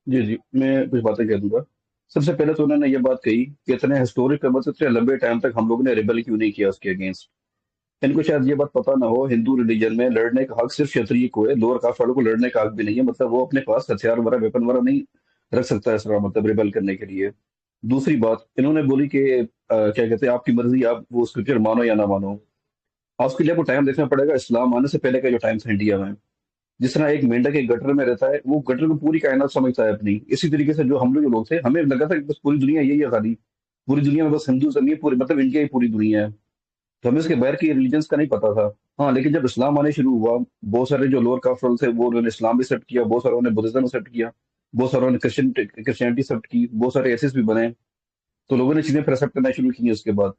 जी जी, मैं कुछ बातें कह दूंगा। सबसे पहले तो उन्होंने ये बात कही कि इतने हिस्टोरिक मतलब इतने लंबे टाइम तक हम लोगों ने रिबेल क्यों नहीं किया उसके अगेंस्ट। इनको शायद ये बात पता ना हो, हिंदू रिलीजन में लड़ने का हक सिर्फ क्षत्रिय को है, लोअर कास्ट वालों को लड़ने का हक भी नहीं है। मतलब वो अपने पास हथियार वगैरह वेपन वगैरह नहीं रख सकता है ऐसा मतलब रिबेल करने के लिए। दूसरी बात इन्होंने बोली कि क्या कहते हैं, आपकी मर्जी, आप वो स्क्रिप्चर मानो या ना मानो। और उसके लिए आपको टाइम देखना पड़ेगा इस्लाम आने से पहले का जो टाइम था इंडिया में। जिस तरह एक मेंढक एक गटर में रहता है, वो गटर को पूरी कायनात समझता है अपनी, इसी तरीके से जो हम लोग जो लोग थे, हमें लगा था कि बस पूरी दुनिया यही है खाली, पूरी दुनिया में बस हिंदू नहीं है, पूरी मतलब इंडिया ही पूरी दुनिया है। तो हमें इसके बाहर के रिलीजन्स का नहीं पता था। हाँ, लेकिन जब इस्लाम आने शुरू हुआ, बहुत सारे जो लोअर कास्ट वाले थे वो उन्होंने इस्लाम भी एक्सेप्ट किया, बहुत सारों ने बुद्धिज्म एक्सेप्ट किया, बहुत सारों ने क्रिश्चियनिटी एक्सेप्ट की, बहुत सारे एसेस भी बने। तो लोगों ने चीजें फिर एक्सेप्ट करना शुरू की उसके बाद।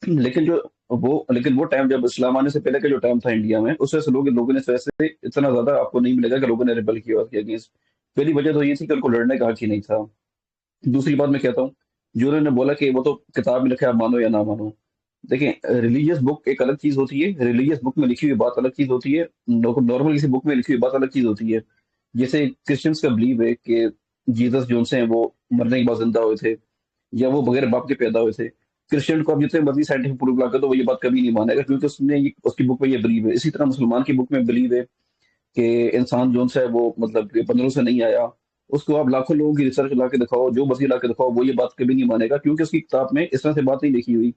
लेकिन वो टाइम जब इस्लाम आने से पहले का जो टाइम था इंडिया में, उस वजह से लोगों ने वैसे इतना ज्यादा आपको नहीं मिलेगा कि लोगों ने रिबल किया उसके अगेंस्ट। पहली वजह तो ये थी कि उनको लड़ने का हक ही नहीं था। दूसरी बात मैं कहता हूँ, जो उन्होंने बोला कि वो तो किताब में लिखा है, आप मानो या ना मानो। देखिए, रिलीजियस बुक एक अलग चीज होती है, रिलीजियस बुक में लिखी हुई बात अलग चीज होती है, नॉर्मल किसी बुक में लिखी हुई बात अलग चीज होती है। जैसे क्रिश्चियंस का बिलीव है कि जीसस जो हैं वो मरने के बाद जिंदा हुए थे, या वो बगैर बाप के पैदा हुए थे। क्रिश्चियन को आप जितने मर्जी साइंटिफिक प्रूफ ला कर दो, वो ये बात कभी नहीं मानेगा, क्योंकि उसकी बुक में ये बिलीव है। इसी तरह मुसलमान की बुक में बिलीव है कि इंसान जो है वो मतलब ये बंदरों से नहीं आया। उसको आप लाखों लोगों की रिसर्च ला के दिखाओ, जो मर्जी ला के दिखाओ, वो ये बात कभी नहीं मानेगा, क्योंकि उसकी किताब में इस तरह से बात नहीं लिखी हुई।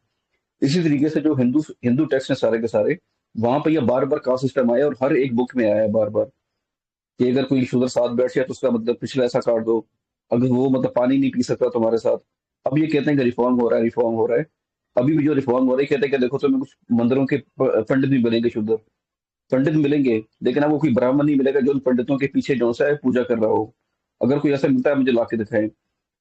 इसी तरीके से जो हिंदू हिंदू टेक्स्ट हैं सारे के सारे, वहां पर यह बार बार कास्ट सिस्टम आया, और हर एक बुक में आया है बार बार कि अगर कोई शूद्र साथ बैठ जाए तो उसका मतलब पिछला ऐसा काट दो, अगर वो मतलब पानी नहीं पी सकता तुम्हारे साथ। अब ये कहते हैं कि रिफॉर्म हो रहा है, रिफॉर्म हो रहा है। अभी भी जो रिफॉर्म हो रहा है, कहते हैं कि देखो तुम्हें कुछ मंदिरों के पंडित भी मिलेंगे, शुद्ध पंडित मिलेंगे, लेकिन अब वो कोई ब्राह्मण नहीं मिलेगा जो उन पंडितों के पीछे जो सा है पूजा कर रहा हो। अगर कोई ऐसा मिलता है मुझे ला के दिखाएं।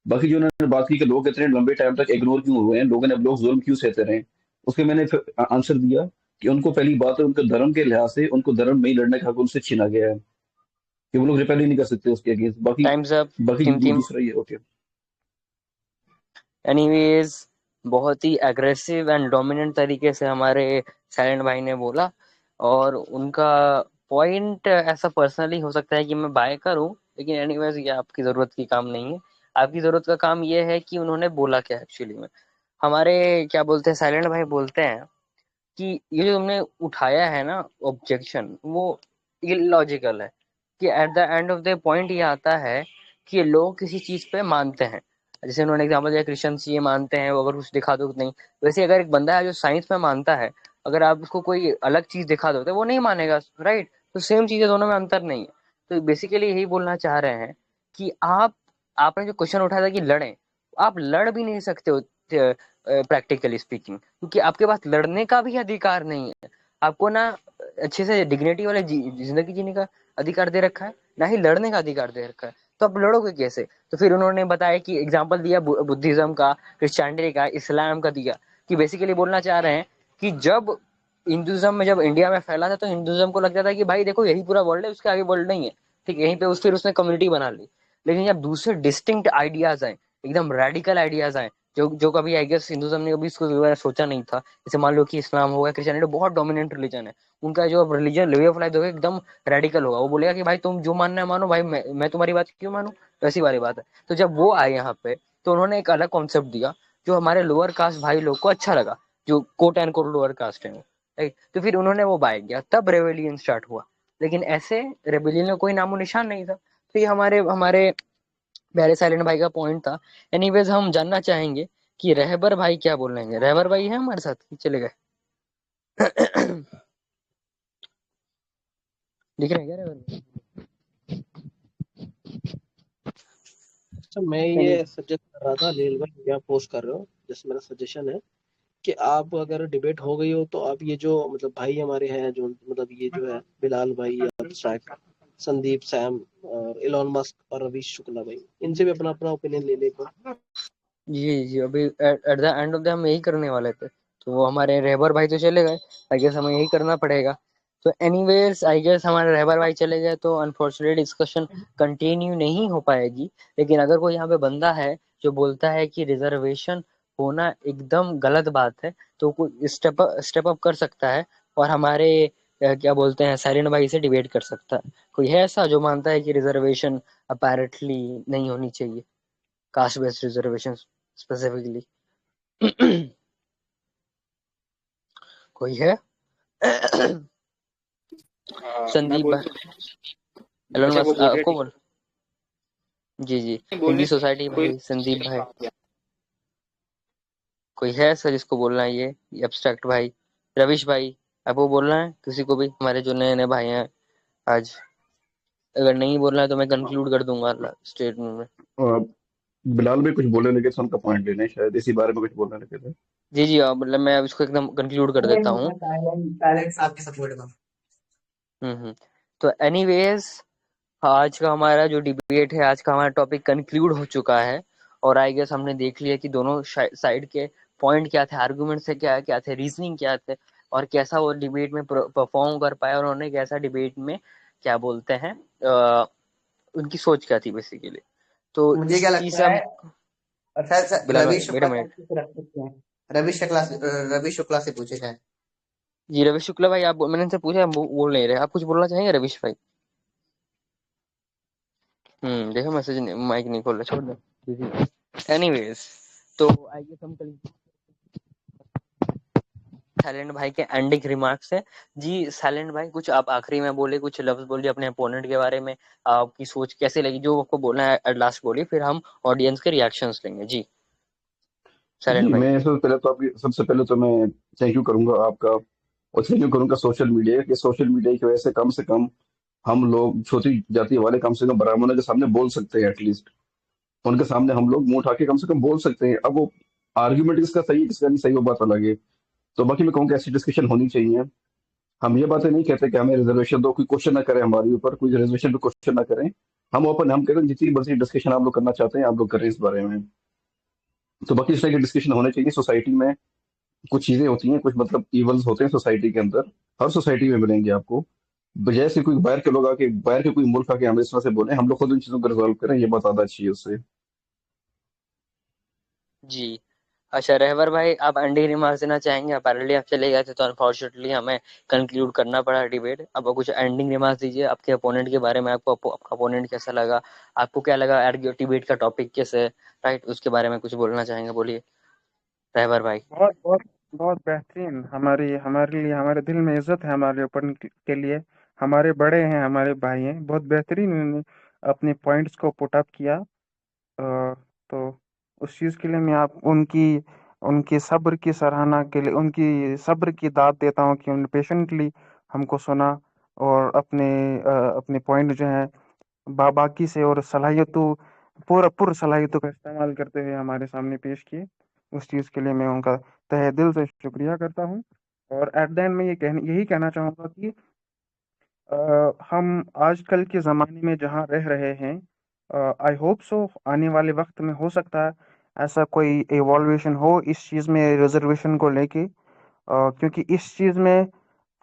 बाकी जो उन्होंने बात की कि लोग इतने लंबे टाइम तक इग्नोर क्यों हुए हैं, लोगों ने, अब लोग जुल्म क्यों सहते रहे, उसके मैंने आंसर दिया कि उनको पहली बात है, उनके धर्म के लिहाज से उनको धर्म में ही लड़ने का हक उनसे छीना गया है, कि वो लोग रिपेल ही नहीं कर सकते उसके अगेंस्ट। बाकी
टाइम्स अप
बाकी
कीमती।
दूसरा ये ओके।
एनीवेज, बहुत ही एग्रेसिव एंड डोमिनेंट तरीके से हमारे साइलेंट भाई ने बोला, और उनका पॉइंट ऐसा पर्सनली हो सकता है कि मैं बाय करूं, लेकिन एनीवेज ये आपकी ज़रूरत की काम नहीं है। आपकी ज़रूरत का काम ये है कि उन्होंने बोला क्या एक्चुअली में। हमारे क्या बोलते हैं, साइलेंट भाई बोलते हैं कि ये जो तुमने उठाया है ना ऑब्जेक्शन, वो इलॉजिकल है। कि at the end of the point ये आता है कि ये लोग किसी चीज पे मानते हैं। जैसे उन्होंने एग्जांपल दिया, क्रिश्चियंस ये मानते हैं, वो अगर कुछ दिखा दो तो नहीं। वैसे अगर एक बंदा है जो साइंस में मानता है, अगर आप उसको कोई अलग चीज दिखा दो तो वो नहीं मानेगा, राइट। तो सेम चीज है, दोनों में अंतर नहीं है। तो बेसिकली यही बोलना चाह रहे हैं कि आपने जो क्वेश्चन उठाया था कि लड़ें, आप लड़ भी नहीं सकते हो प्रैक्टिकली स्पीकिंग, क्योंकि आपके पास लड़ने का भी अधिकार नहीं है। आपको ना अच्छे से डिग्निटी वाले जिंदगी जीने का अधिकार दे रखा है, ना ही लड़ने का अधिकार दे रखा है। तो आप लड़ोगे कैसे? तो फिर उन्होंने बताया कि एग्जाम्पल दिया बुद्धिज्म का, क्रिश्चियनिटी का, इस्लाम का दिया, कि बेसिकली बोलना चाह रहे हैं कि जब हिंदुज्म में जब इंडिया में फैला था तो हिंदुज्म को लगता था कि भाई देखो यही पूरा वर्ल्ड है, उसके आगे वर्ल्ड नहीं है, ठीक है। यहीं पे फिर उसने कम्युनिटी बना ली। लेकिन जब दूसरे डिस्टिंक्ट आइडियाज आए, एकदम रेडिकल आइडियाज आए, जो जो कभी आई गेस हिंदुज्म ने कभी इसको सोचा नहीं था। जैसे मान लो कि इस्लाम हो गया, क्रिश्चियनिटी बहुत डोमिनेंट रिलीजन है, उनका जो रिलीजन वे ऑफ लाइफ होगा एकदम रेडिकल होगा। वो बोलेगा कि भाई तुम जो मानना है मानो, भाई मैं तुम्हारी बात क्यों मानूं। वैसी वाली बात है। तो जब वो आए यहाँ पे, तो उन्होंने एक अलग कॉन्सेप्ट दिया जो हमारे लोअर कास्ट भाई लोग को अच्छा लगा, जो quote and quote lower caste है, राइट। तो फिर उन्होंने वो बाय किया, तब रेवेलियन स्टार्ट हुआ। लेकिन ऐसे रेवेलियन का कोई नामो निशान नहीं था। तो ये हमारे हमारे प्यारे साइलेंट भाई का पॉइंट था। एनीवेज, हम जानना चाहेंगे कि रहबर भाई क्या बोल रहे हैं। रहबर भाई है हमारे साथ कि चले गए? दिख रहे हैं क्या रहबर भाई?
अच्छा, मैं ये सजेस्ट कर रहा था, नील भाई क्या पोस्ट कर रहे हो, जैसे मेरा सजेशन है कि आप अगर डिबेट हो गई हो तो आप ये जो मतलब भाई हमारे हैं, जो मतलब ये जो है बिलाल भाई या सैफ, संदीप, सैम और इलॉन मस्क और रवीश शुक्ला भाई, इनसे भी अपना अपना ओपिनियन ले लेको।
जी जी, अभी at the end of the हम यही करने वाले थे, तो वो हमारे रहबर भाई तो चले गए। आई गेस हमें यही करना पड़ेगा। तो एनीवेज, आई गेस हमारे रहबर भाई चले गए तो अनफॉर्चुनेट डिस्कशन कंटिन्यू नहीं हो पाएगी। लेकिन अगर कोई यहाँ पे बंदा है जो बोलता है कि रिजर्वेशन होना एकदम गलत बात है, तो कोई स्टेप अप कर सकता है। और हमारे क्या बोलते हैं साइलेंट भाई से डिबेट कर सकता है। कोई है ऐसा जो मानता है कि रिजर्वेशन अपेरेंटली नहीं होनी चाहिए, कास्ट बेस्ड रिजर्वेशन स्पेसिफिकली? कोई है?
मैं
संदीप
बोल
भाई, एलोन
अच्छा वो
मस्क
बोल रहे
आपको बोल। जी जी,
बोलने
हिंदी सोसाइटी
कोई
भाई संदीप भाई, कोई है सर जिसको बोलना है ये एब्स्ट्रैक्ट भाई? रविश भाई, आपको बोलना है किसी को भी, हमारे जो नए नए भाई हैं आज? अगर नहीं बोलना है तो मैं कंक्लूड कर दूंगा स्टेटमेंट में।
और बिलाल भी कुछ बोलने लगे थे, उनका पॉइंट लेने शायद इसी बारे में कुछ बोलने लगे थे।
जी जी, मतलब मैं अब इसको एकदम कंक्लूड कर देता हूँ।
साइलेंट आपके सपोर्ट में।
तो एनीवेज, आज का हमारा जो डिबेट है, आज का हमारा टॉपिक कंक्लूड हो चुका है। और आई गेस हमने देख लिया कि दोनों साइड के पॉइंट क्या थे, आर्गुमेंट से क्या क्या थे, रीजनिंग क्या थे, और कैसा वो डिबेट में परफॉर्म कर पाया, और उन्होंने कैसा डिबेट में क्या बोलते हैं उनकी सोच क्या थी बेसिकली। तो
मुझे
इस
क्या
चीज
लगता
से
है,
हम,
और शायद
बिलाल
रवि
भाई वेट अ
शुक्ला
मिनट।
से रख सकते हैं। रवि शुक्ला से पूछे शायद।
जी रवि शुक्ला भाई, आप मैंने इनसे पूछा, हम बोल नहीं रहे, आप कुछ बोलना चाहेंगे रविश भाई? देखो मैसेज माइक नहीं खोल रहा, छोड़ दो। एनीवेज, तो आई गेस हम कल साइलेंट भाई के एंडिंग रिमार्क्स है। जी साइलेंट भाई, कुछ आप आखिरी में बोले, कुछ लफ्ज बोलिए अपने अपोनेंट के बारे में, आपकी सोच कैसे लगी, जो आपको बोलना है एट लास्ट बोलिए, फिर हम ऑडियंस के रिएक्शंस लेंगे। जी साइलेंट
जी,
भाई।
मैं सबसे पहले तो मैं थैंक यू करूंगा आपका, और थैंक यू करूंगा सोशल मीडिया के। सोशल मीडिया की वजह से कम से कम हम लोग छोटी जाति वाले कम से कम ब्राह्मणों के सामने बोल सकते हैं, एटलीस्ट उनके सामने हम लोग मुंह उठा के कम से कम बोल सकते हैं। अब वो आर्ग्यूमेंट किसका सही है किसका नहीं सही, वो बात अलग है। तो बाकी मैं कहूँगा ऐसी डिस्कशन होनी चाहिए। हम ये बातें नहीं कहते कि हमें रिजर्वेशन दो, कोई क्वेश्चन ना करे हमारे ऊपर, कोई रिजर्वेशन पे क्वेश्चन ना करें। हम ओपन, हम कहते हैं जितनी बड़ी डिस्कशन आप लोग करना चाहते हैं आप लोग करें इस बारे में। तो बाकी इस तरह की डिस्कशन होने चाहिए सोसाइटी में। कुछ चीजें होती हैं, कुछ मतलब इवल्स होते हैं सोसाइटी के अंदर, हर सोसाइटी में मिलेंगे आपको। बजाय से कोई बाहर के लोग आके, बाहर के कोई मुल्क आके हमें इस तरह से बोले, हम लोग खुद उन चीजों को रिजॉल्व करें, ये बात ज्यादा अच्छी है उससे।
जी अच्छा, रहबर भाई, आप एंडिंग रिमार्क्स देना चाहेंगे? अपेरेंटली आप चले गए थे तो अनफॉर्चुनेटली हमें कंक्लूड करना पड़ा डिबेट। अब कुछ एंडिंग रिमार्क्स दीजिए आपके अपोनेंट के बारे में, आपको आपका अपोनेंट कैसा लगा, आपको क्या लगा डिबेट का टॉपिक कैसे, राइट, उसके बारे में कुछ बोलना चाहेंगे, बोलिए रहबर भाई।
बहुत बहुत बहुत बेहतरीन। हमारी हमारे लिए, हमारे दिल में इज्जत है हमारे ऊपर के लिए। हमारे बड़े हैं, हमारे भाई हैं, बहुत बेहतरीन उन्होंने अपने पॉइंट्स को पुट अप किया। तो उस चीज़ के लिए मैं आप उनकी उनकी सब्र की सराहना के लिए, उनकी सब्र की दाद देता हूँ कि उन्होंने पेशेंटली हमको सुना, और अपने पॉइंट जो है बाकी से और सलाहियतों, पूरा सलाहियतों का इस्तेमाल करते हुए हमारे सामने पेश किए। उस चीज़ के लिए मैं उनका तहे दिल से शुक्रिया करता हूँ। और एट द एंड में यही कहना चाहूँगा कि हम आजकल के ज़माने में जहाँ रह रहे हैं, आई होप सो आने वाले वक्त में हो सकता है ऐसा कोई एवॉल्यूशन हो इस चीज़ में, रिजर्वेशन को लेके। क्योंकि इस चीज़ में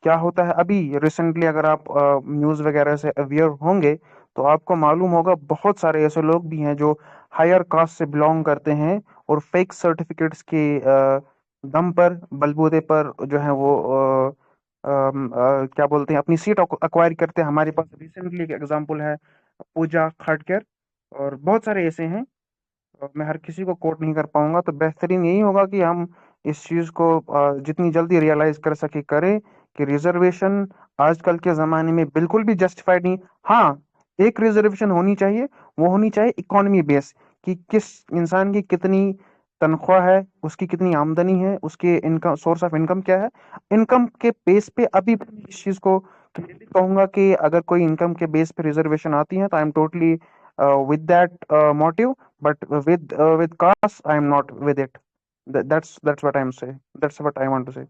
क्या होता है, अभी रिसेंटली अगर आप न्यूज़ वगैरह से अवेयर होंगे तो आपको मालूम होगा बहुत सारे ऐसे लोग भी हैं जो हायर कास्ट से बिलोंग करते हैं, और फेक सर्टिफिकेट्स के दम पर, बलबूते पर जो है वो क्या बोलते हैं, अपनी सीट अक्वायर करते हैं। हमारे पास रिसेंटली एक एग्जांपल है, पूजा खाटकर, और बहुत सारे ऐसे हैं। मैं हर किसी को कोट नहीं कर पाऊंगा। तो बेहतरीन यही होगा कि हम इस चीज़ को जितनी जल्दी रियलाइज कर सके करें कि रिजर्वेशन आजकल के ज़माने में बिल्कुल भी जस्टिफाइड नहीं। हाँ, एक रिजर्वेशन होनी चाहिए, वो होनी चाहिए इकोनॉमी बेस, कि किस इंसान की कितनी तनख्वाह है, उसकी कितनी आमदनी है, उसके इनकम, सोर्स ऑफ इनकम क्या है। इनकम के बेस पे अभी भी इस चीज़ को clearly कहूंगा कि अगर कोई इनकम के बेस पे रिजर्वेशन आती है तो I am totally with that motive, but with cars I am not with it. That's what I'm saying. That's what I want to say.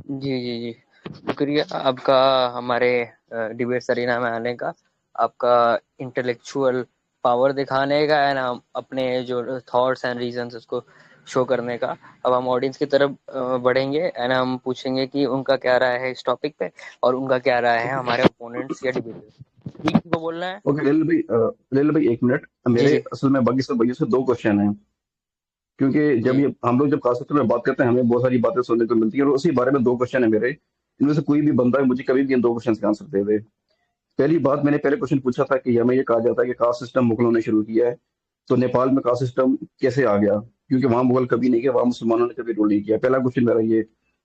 जी जी जी, शुक्रिया आपका हमारे डिबेट अरीना में आने का, आपका इंटेलेक्चुअल पावर दिखाने का, एंड हम अपने जो थॉट्स एंड रीजंस उसको शो करने का। अब हम ऑडियंस की तरफ बढ़ेंगे, एंड हम पूछेंगे कि उनका क्या राय है इस टॉपिक पे, और उनका क्या राय है हमारे ओपोनेंट्स या डिबेटर्स। ठीक को बोलना है।
ओके लेल भाई एक मिनट,
जी
मेरे
जी
असल में बाकी सब भाइयों से दो क्वेश्चन हैं। क्योंकि जब
जी
ये हम लोग जब खासतौर में बात करते हैं हमें बहुत सारी बातें सुनने को मिलती है, और उसी बारे में दो क्वेश्चन है मेरे। इनमें से कोई भी बंदा मुझे कभी भी इन 2 क्वेश्चन का आंसर दे दे। पहली बात, मैंने पहले क्वेश्चन पूछा था कि हमें ये कहा जाता है कि कास्ट सिस्टम मुगलों ने शुरू किया है, तो नेपाल में कास्ट सिस्टम कैसे आ गया? क्योंकि वहां मुगल कभी नहीं गए, वहां मुसलमानों ने कभी रूल नहीं किया। पहला क्वेश्चन मेरा ये।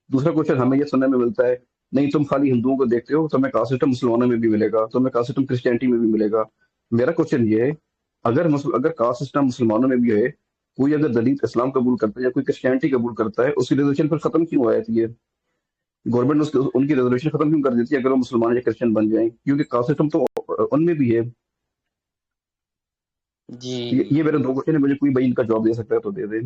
दूसरा क्वेश्चन, हमें ये सुनने में मिलता है नहीं तुम खाली हिंदुओं को देखते हो, तुम्हें कास्ट सिस्टम मुसलमानों में भी मिलेगा, तुम्हें कास्ट सिस्टम क्रिश्चियनिटी में भी मिलेगा। मेरा क्वेश्चन ये है, अगर कास्ट सिस्टम मुसलमानों में भी है, कोई अगर दलित इस्लाम कबूल करता है या कोई क्रिश्चियनिटी कबूल करता है, उसकी रिजर्वेशन फिर खत्म क्यों हो जाती है? गवर्नमेंट उनकी रिजर्वेशन खत्म क्यों कर देती है अगर वो मुसलमान या क्रिश्चियन बन जाए? क्योंकि कास्ट सिस्टम तो उनमें भी है।
जी
ये मेरे 2 क्वेश्चन है, मुझे कोई भाई इनका जवाब दे सकता है तो दे दे।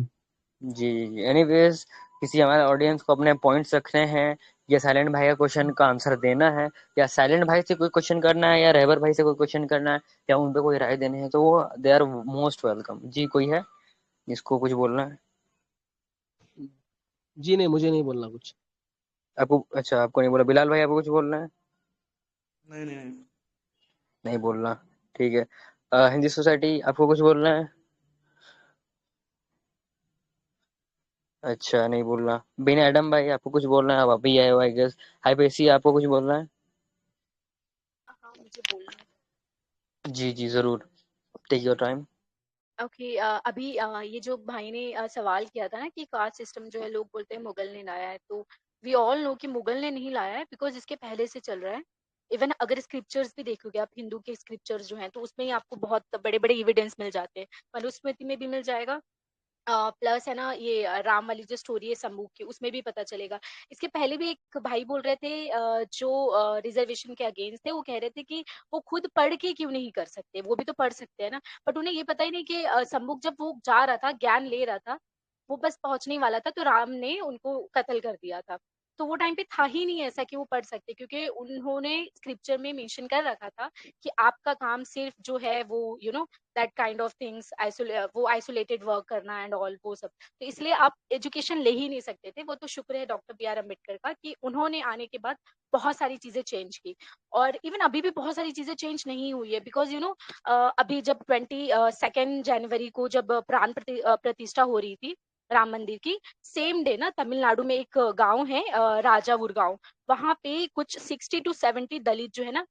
जी जी। एनीवेज, किसी हमारे ऑडियंस को अपने पॉइंट्स रखने हैं या साइलेंट भाई का क्वेश्चन का आंसर देना है, या साइलेंट भाई से कोई क्वेश्चन करना है, या रहबर भाई से कोई क्वेश्चन करना है, या उन पे कोई राय देने हैं, तो वो दे आर मोस्ट वेलकम। जी, कोई है जिसको कुछ बोलना है?
जी नहीं, मुझे नहीं बोलना कुछ।
आपको? अच्छा, आपको नहीं बोला। बिलाल भाई, आपको कुछ बोलना है?
नहीं नहीं नहीं।
नहीं बोलना, ठीक है। हिंदी सोसाइटी, आपको कुछ बोलना है? अच्छा, नहीं बोलना। बिन एडम भाई, आपको कुछ बोलना है? आप अभी आए हो आई गेस। हाई पेसी, आपको कुछ बोलना है?
हाँ, मुझे बोलना है।
जी जी, जरूर, टेक योर टाइम।
ओके, अभी ये जो भाई ने सवाल किया था ना कि कास्ट सिस्टम जो है लोग बोलते हैं मुगल ने लाया है, तो वी ऑल नो कि मुगल ने नहीं लाया है, बिकॉज इसके पहले से चल रहा है। इवन अगर स्क्रिप्चर्स भी देखोगे आप, हिंदू के स्क्रिप्चर्स जो हैं, तो उसमें ही आपको बहुत बड़े बड़े एविडेंस मिल जाते हैं। मनुस्मृति में भी मिल जाएगा, प्लस है ना ये राम वाली जो स्टोरी है समूह की, उसमें भी पता चलेगा। इसके पहले भी एक भाई बोल रहे थे जो रिजर्वेशन के अगेंस्ट थे, वो कह रहे थे कि वो खुद पढ़ के क्यों नहीं कर सकते, वो भी तो पढ़ सकते हैं ना। बट उन्हें ये पता ही नहीं कि सम्मुख जब वो जा रहा था, ज्ञान ले रहा था, वो बस पहुंचने ही वाला था, तो राम ने उनको कत्ल कर दिया था। तो वो टाइम पे था ही नहीं ऐसा कि वो पढ़ सकते, क्योंकि उन्होंने स्क्रिप्चर में मेंशन कर रखा था कि आपका काम सिर्फ जो है वो दैट काइंड ऑफ थिंग्स, वो आइसोलेटेड वर्क करना एंड ऑल, वो सब। तो इसलिए आप एजुकेशन ले ही नहीं सकते थे। वो तो शुक्र है डॉक्टर बी आर अम्बेडकर का कि उन्होंने आने के बाद बहुत सारी चीजें चेंज की। और इवन अभी भी बहुत सारी चीजें चेंज नहीं हुई है, बिकॉज अभी जब 22 जनवरी को जब प्रतिष्ठा हो रही थी राम मंदिर की, सेम डे ना तमिलनाडु में एक गांव है राजावुर गांव, वहां पे कुछ 60 to 70 दलित जो है ना,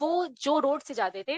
वो जो रोड से जाते थे,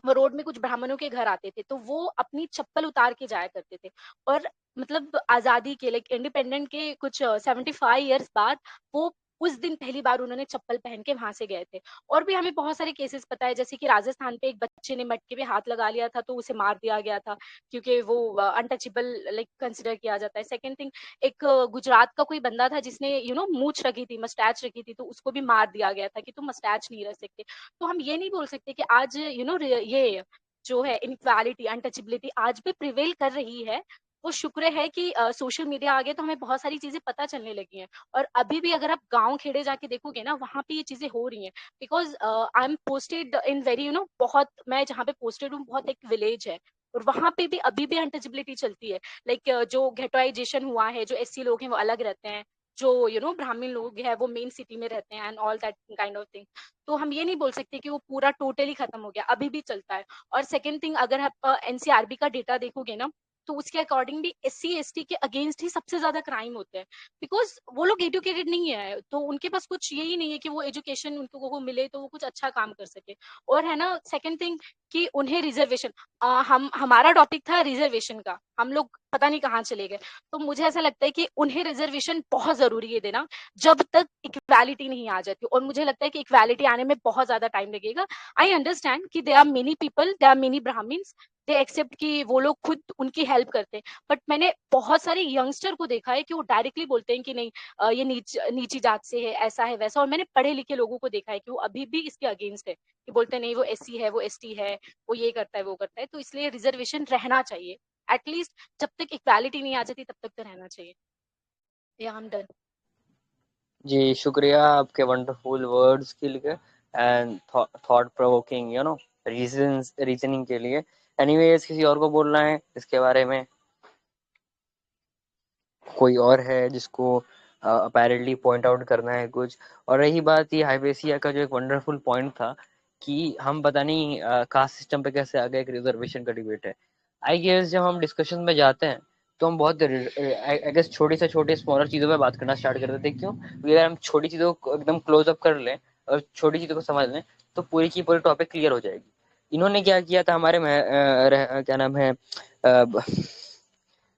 वो रोड में कुछ ब्राह्मणों के घर आते थे, तो वो अपनी चप्पल उतार के जाया करते थे। और मतलब आजादी के, लाइक इंडिपेंडेंट के कुछ 75 ईयर्स बाद वो उस दिन पहली बार उन्होंने चप्पल पहन के वहां से गए थे। और भी हमें बहुत सारे केसेस पता है, जैसे कि राजस्थान पे एक बच्चे ने मटके पे हाथ लगा लिया था, तो उसे मार दिया गया था, क्योंकि वो अनटचेबल लाइक कंसिडर किया जाता है। सेकेंड थिंग, एक गुजरात का कोई बंदा था जिसने मूछ रखी थी, मस्टैच रखी थी, तो उसको भी मार दिया गया था कि तुम मस्टैच नहीं रख सकते। तो हम ये नहीं बोल सकते कि आज ये जो है इनइक्वालिटी, अनटचेबिलिटी आज भी प्रिवेल कर रही है। वो शुक्र है कि सोशल मीडिया आ गया, तो हमें बहुत सारी चीजें पता चलने लगी हैं। और अभी भी अगर आप गांव खेड़े जाके देखोगे ना, वहां पे ये चीजें हो रही हैं। Because I am posted in very बहुत, मैं जहाँ पे पोस्टेड हूँ बहुत एक विलेज है, और वहां पे भी अभी भी अनटचेबिलिटी चलती है। लाइक जो घेटोइजेशन हुआ है, जो एससी लोग हैं वो अलग रहते हैं, जो ब्राह्मण लोग हैं वो मेन सिटी में रहते हैं, and all that kind of thing. तो हम ये नहीं बोल सकते कि वो पूरा टोटली खत्म हो गया, अभी भी चलता है। और सेकेंड थिंग, अगर आप एनसीआरबी का डेटा देखोगे ना, तो उसके अकॉर्डिंग भी एससी एसटी के अगेंस्ट ही सबसे ज्यादा क्राइम होते हैं। बिकॉज वो लोग एजुकेटेड नहीं है, तो उनके पास कुछ यही नहीं है कि वो एजुकेशन उनको को मिले तो वो कुछ अच्छा काम कर सके। और है ना सेकेंड थिंग, कि उन्हें रिजर्वेशन, हमारा टॉपिक था रिजर्वेशन का, हम लोग पता नहीं कहाँ चले गए। तो मुझे ऐसा लगता है कि उन्हें रिजर्वेशन बहुत जरूरी है देना, जब तक इक्वालिटी नहीं आ जाती। और मुझे लगता है कि इक्वालिटी आने में बहुत ज्यादा टाइम लगेगा। आई अंडरस्टैंड कि they are many people, they are many Brahmins, they accept कि वो लोग खुद उनकी हेल्प करते हैं। बट मैंने बहुत सारे यंगस्टर को देखा है कि वो डायरेक्टली बोलते हैं कि नहीं, ये नीची जात से है, ऐसा है वैसा। और मैंने पढ़े लिखे लोगों को देखा है कि वो अभी भी इसके अगेंस्ट है, कि बोलते नहीं वो एससी है, वो एसटी है, वो ये करता है, वो करता है। तो इसलिए रिजर्वेशन रहना चाहिए एटलीस्ट, जब तक इक्वालिटी नहीं आ जाती तब तक तो रहना चाहिए। या हम डन।
जी, शुक्रिया आपके वंडरफुल वर्ड्स के लिए एंड थॉट प्रोवोकिंग रीजनिंग के लिए। एनीवेज, किसी और को बोलना है इसके बारे में? कोई और है जिसको अपेरेंटली पॉइंट आउट करना है कुछ? और रही बात ये हाइपेसिया का, जो एक वंडरफुल पॉइंट था कि हम पता नहीं कास्ट सिस्टम पे कैसे आ गए, एक रिजर्वेशन का डिबेट है। आई गेस जब हम डिस्कशन में जाते हैं तो हम बहुत आई गेस छोटी से छोटी स्मॉलर चीज़ों पे बात करना स्टार्ट कर देते हैं। क्यों? क्योंकि अगर हम छोटी चीज़ों को एकदम क्लोज अप कर लें और छोटी चीज़ों को समझ लें तो पूरी की पूरी टॉपिक क्लियर हो जाएगी। इन्होंने क्या किया था हमारे क्या नाम है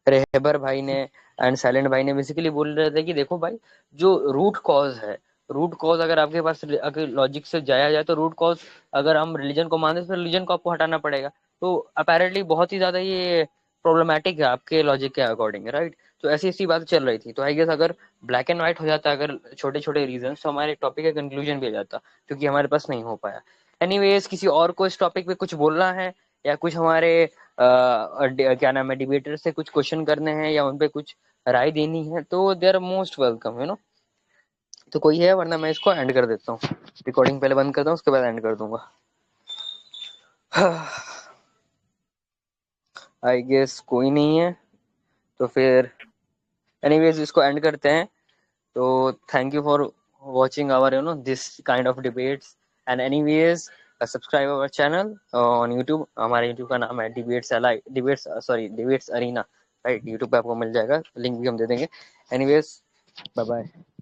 रहबर भाई ने एंड साइलेंट भाई ने बेसिकली बोल रहे थे कि देखो भाई, जो रूट कॉज है, रूट कॉज अगर आपके पास अगर लॉजिक से जाया जाए तो रूट कॉज अगर हम रिलीजन को मानते हैं तो रिलीजन को आपको हटाना पड़ेगा। तो अपेरेंटली बहुत ही ज्यादा ये प्रॉब्लमैटिक है आपके लॉजिक के अकॉर्डिंग, राइट? तो ऐसी ऐसी बात चल रही थी। तो आई गेस अगर ब्लैक एंड व्हाइट हो जाता अगर छोटे छोटे रीजन, तो हमारे टॉपिक का कंक्लूजन भी आ जाता, क्योंकि हमारे पास नहीं हो पाया। एनीवेज, किसी और को इस टॉपिक पे कुछ बोलना है या कुछ हमारे क्या नाम है डिबेटर से कुछ क्वेश्चन करने हैं या उन पे कुछ राय देनी है तो they are most welcome, you know. तो कोई है? वरना मैं इसको एंड कर देता हूँ, रिकॉर्डिंग पहले बंद करता हूँ उसके बाद एंड कर दूंगा। आई गेस कोई नहीं है, तो फिर एनीवेज इसको एंड करते हैं। तो thank you for watching our this kind of debates, and anyways subscribe our channel on YouTube। हमारे YouTube का नाम है डिबेट्स अरीना, राइट? YouTube पे आपको मिल जाएगा, लिंक भी हम दे देंगे। Anyways bye bye.